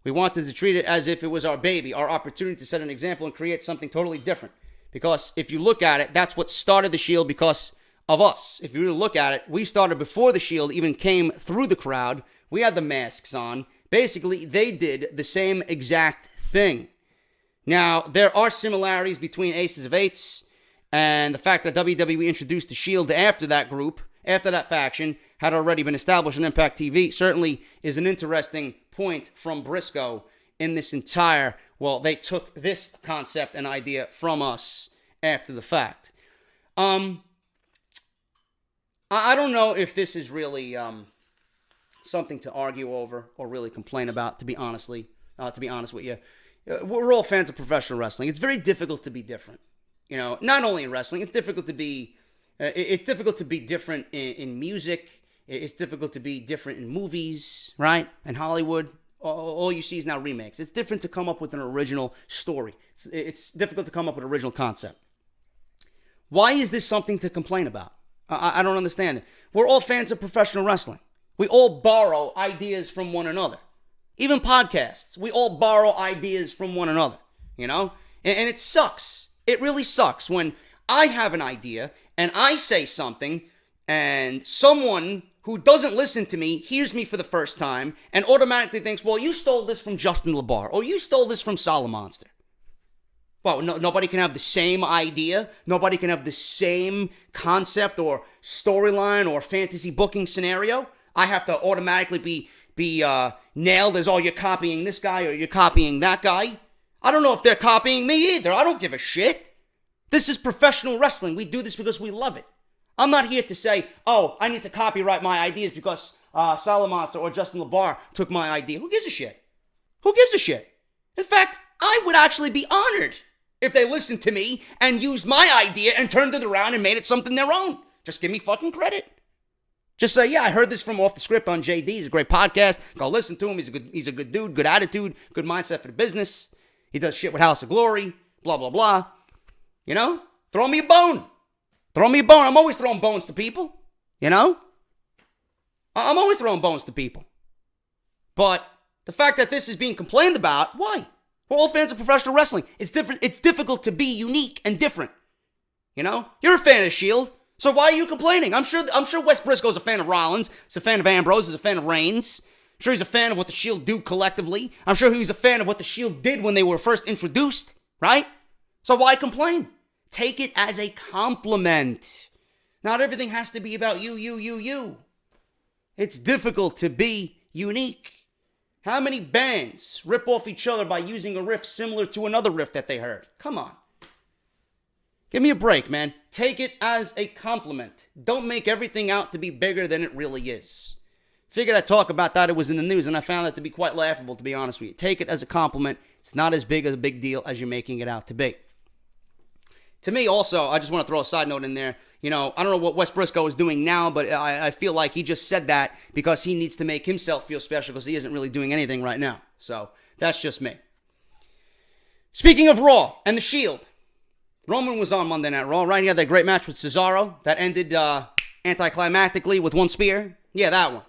We wanted to treat it as if it was our baby, our opportunity to set an example and create something totally different. Because if you look at it, that's what started the Shield because of us. If you really look at it, we started before the Shield even came through the crowd. We had the masks on. Basically, they did the same exact thing. Now, there are similarities between Aces of Eights and the fact that WWE introduced the Shield after that group, after that faction, had already been established on Impact TV, certainly is an interesting point from Briscoe in this entire, well, they took this concept and idea from us after the fact. I don't know if this is really something to argue over or really complain about, to be honest with you. We're all fans of professional wrestling. It's very difficult to be different. You know, not only in wrestling, it's difficult to be different in music, It's difficult to be different in movies, right? In Hollywood, all you see is now remakes. It's different to come up with an original story. It's difficult to come up with an original concept. Why is this something to complain about? I don't understand it. We're all fans of professional wrestling. We all borrow ideas from one another. Even podcasts, we all borrow ideas from one another, you know? And it sucks. It really sucks when I have an idea and I say something and someone who doesn't listen to me hears me for the first time and automatically thinks, well, you stole this from Justin LeBar or you stole this from Solomonster. Well, nobody can have the same idea. Nobody can have the same concept or storyline or fantasy booking scenario. I have to automatically be nailed as, oh, you're copying this guy or you're copying that guy. I don't know if they're copying me either. I don't give a shit. This is professional wrestling. We do this because we love it. I'm not here to say, oh, I need to copyright my ideas because Solomonster or Justin LeBar took my idea. Who gives a shit? Who gives a shit? In fact, I would actually be honored if they listened to me and used my idea and turned it around and made it something their own. Just give me fucking credit. Just say, yeah, I heard this from Off the Script on JD. He's a great podcast. Go listen to him. He's a good dude, good attitude, good mindset for the business. He does shit with House of Glory, blah, blah, blah. You know? Throw me a bone. Throw me a bone. I'm always throwing bones to people. You know? I'm always throwing bones to people. But the fact that this is being complained about, why? We're all fans of professional wrestling. It's different. It's difficult to be unique and different. You know? You're a fan of Shield, so why are you complaining? I'm sure Wes Briscoe's a fan of Rollins. He's a fan of Ambrose. He's a fan of Reigns. I'm sure he's a fan of what the Shield do collectively. I'm sure he's a fan of what the Shield did when they were first introduced, right? So why complain? Take it as a compliment. Not everything has to be about you. It's difficult to be unique. How many bands rip off each other by using a riff similar to another riff that they heard? Come on. Give me a break, man. Take it as a compliment. Don't make everything out to be bigger than it really is. Figured I'd talk about that. It was in the news, and I found that to be quite laughable, to be honest with you. Take it as a compliment. It's not as big of a big deal as you're making it out to be. To me, also, I just want to throw a side note in there. You know, I don't know what Wes Briscoe is doing now, but I feel like he just said that because he needs to make himself feel special because he isn't really doing anything right now. So, that's just me. Speaking of Raw and The Shield, Roman was on Monday Night Raw, right? He had that great match with Cesaro that ended anticlimactically with one spear. Yeah, that one.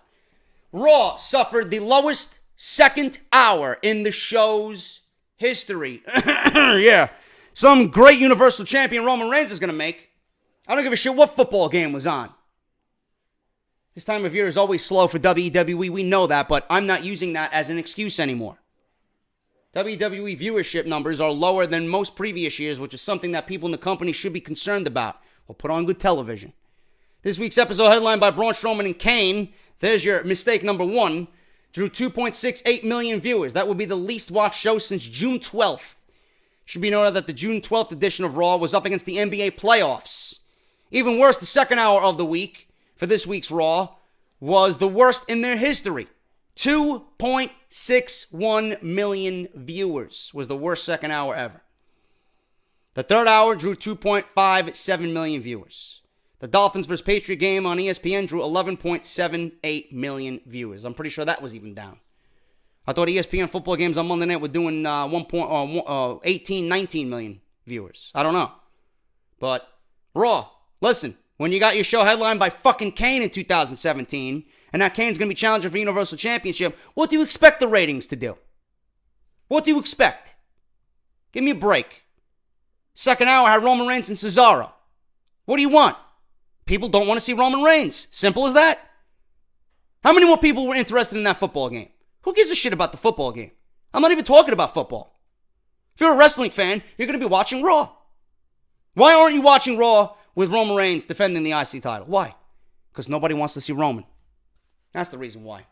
Raw suffered the lowest second hour in the show's history. Yeah. Some great Universal Champion Roman Reigns is going to make. I don't give a shit what football game was on. This time of year is always slow for WWE. We know that, but I'm not using that as an excuse anymore. WWE viewership numbers are lower than most previous years, which is something that people in the company should be concerned about. We'll put on good television. This week's episode, headlined by Braun Strowman and Kane, there's your mistake number one, drew 2.68 million viewers. That would be the least watched show since June 12th. Should be noted that the June 12th edition of Raw was up against the NBA playoffs. Even worse, the second hour of the week for this week's Raw was the worst in their history. 2.61 million viewers was the worst second hour ever. The third hour drew 2.57 million viewers. The Dolphins vs. Patriot game on ESPN drew 11.78 million viewers. I'm pretty sure that was even down. I thought ESPN football games on Monday night were doing 18, 19 million viewers. I don't know. But Raw, listen, when you got your show headlined by fucking Kane in 2017, and now Kane's going to be challenging for Universal Championship, what do you expect the ratings to do? What do you expect? Give me a break. Second hour had Roman Reigns and Cesaro. What do you want? People don't want to see Roman Reigns. Simple as that. How many more people were interested in that football game? Who gives a shit about the football game? I'm not even talking about football. If you're a wrestling fan, you're going to be watching Raw. Why aren't you watching Raw with Roman Reigns defending the IC title? Why? Because nobody wants to see Roman. That's the reason why.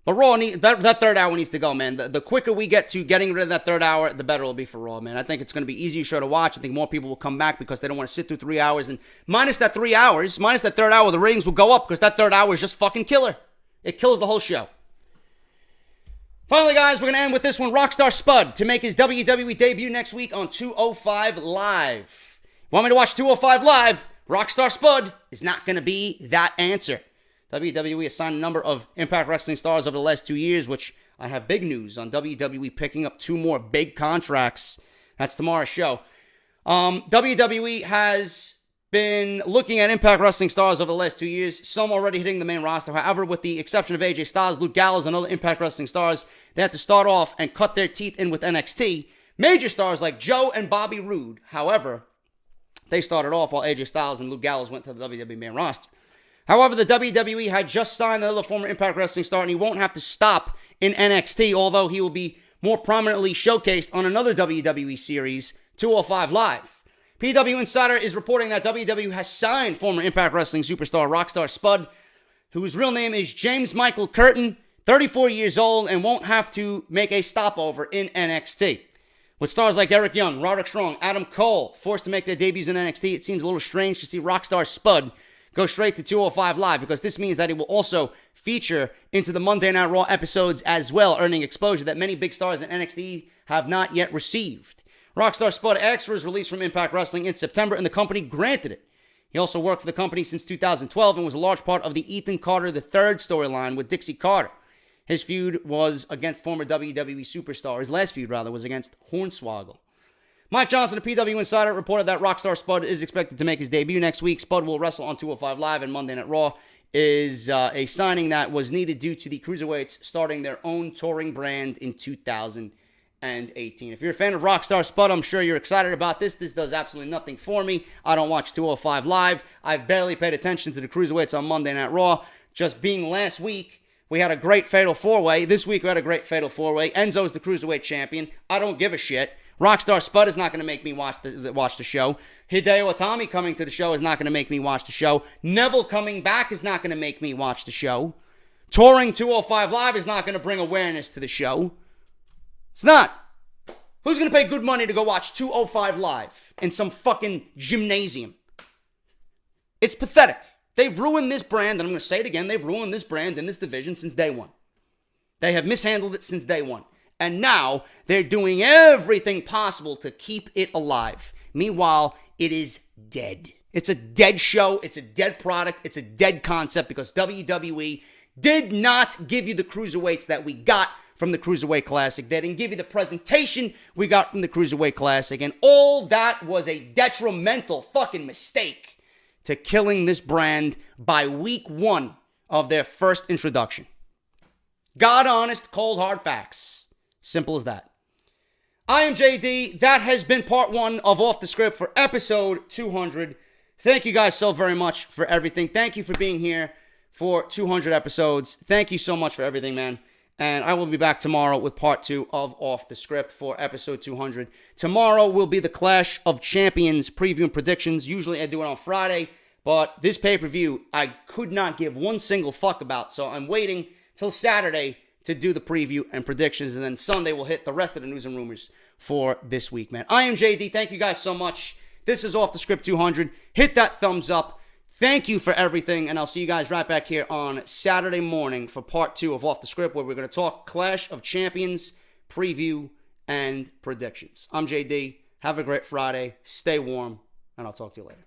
But Raw, that third hour needs to go, man. The quicker we get to getting rid of that third hour, the better it'll be for Raw, man. I think it's going to be easier show to watch. I think more people will come back because they don't want to sit through 3 hours. And minus that 3 hours, minus that third hour, the ratings will go up because that third hour is just fucking killer. It kills the whole show. Finally, guys, we're going to end with this one. Rockstar Spud to make his WWE debut next week on 205 Live. Want me to watch 205 Live? Rockstar Spud is not going to be that answer. WWE has signed a number of Impact Wrestling stars over the last 2 years, which I have big news on WWE picking up 2 more big contracts. That's tomorrow's show. WWE has been looking at Impact Wrestling stars over the last 2 years, some already hitting the main roster. However, with the exception of AJ Styles, Luke Gallows, and other Impact Wrestling stars, they had to start off and cut their teeth in with NXT. Major stars like Joe and Bobby Roode, however, they started off while AJ Styles and Luke Gallows went to the WWE main roster. However, the WWE had just signed another former Impact Wrestling star, and he won't have to stop in NXT, although he will be more prominently showcased on another WWE series, 205 Live. PW Insider is reporting that WWE has signed former Impact Wrestling superstar Rockstar Spud, whose real name is James Michael Curtin, 34 years old, and won't have to make a stopover in NXT. With stars like Eric Young, Roderick Strong, Adam Cole forced to make their debuts in NXT, it seems a little strange to see Rockstar Spud go straight to 205 Live, because this means that he will also feature into the Monday Night Raw episodes as well, earning exposure that many big stars in NXT have not yet received. Rockstar Spud asked for his release from Impact Wrestling in September, and the company granted it. He also worked for the company since 2012 and was a large part of the Ethan Carter III storyline with Dixie Carter. His feud was against former WWE superstar. His last feud, rather, was against Hornswoggle. Mike Johnson of PW Insider reported that Rockstar Spud is expected to make his debut next week. Spud will wrestle on 205 Live, and Monday Night Raw is a signing that was needed due to the Cruiserweights starting their own touring brand in 2018. If you're a fan of Rockstar Spud, I'm sure you're excited about this. This does absolutely nothing for me. I don't watch 205 Live. I've barely paid attention to the Cruiserweights on Monday Night Raw. Just being last week, we had a great Fatal 4-Way. This week we had a great Fatal 4-Way. Enzo's the Cruiserweight champion. I don't give a shit. Rockstar Spud is not going to make me watch the show. Hideo Itami coming to the show is not going to make me watch the show. Neville coming back is not going to make me watch the show. Touring 205 Live is not going to bring awareness to the show. It's not. Who's going to pay good money to go watch 205 Live in some fucking gymnasium? It's pathetic. They've ruined this brand, and I'm going to say it again, they've ruined this brand in this division since day one. They have mishandled it since day one. And now they're doing everything possible to keep it alive. Meanwhile, it is dead. It's a dead show. It's a dead product. It's a dead concept because WWE did not give you the cruiserweights that we got from the Cruiserweight Classic. They didn't give you the presentation we got from the Cruiserweight Classic. And all that was a detrimental fucking mistake to killing this brand by week 1 of their first introduction. God honest, cold hard facts. Simple as that. I am JD. That has been part 1 of Off the Script for episode 200. Thank you guys so very much for everything. Thank you for being here for 200 episodes. Thank you so much for everything, man. And I will be back tomorrow with part 2 of Off the Script for episode 200. Tomorrow will be the Clash of Champions preview and predictions. Usually I do it on Friday, but this pay-per-view I could not give one single fuck about, so I'm waiting till Saturday to do the preview and predictions, and then Sunday we'll hit the rest of the news and rumors for this week, man. I am JD. Thank you guys so much. This is Off the Script 200. Hit that thumbs up. Thank you for everything, and I'll see you guys right back here on Saturday morning for part 2 of Off the Script, where we're going to talk Clash of Champions, preview, and predictions. I'm JD. Have a great Friday. Stay warm, and I'll talk to you later.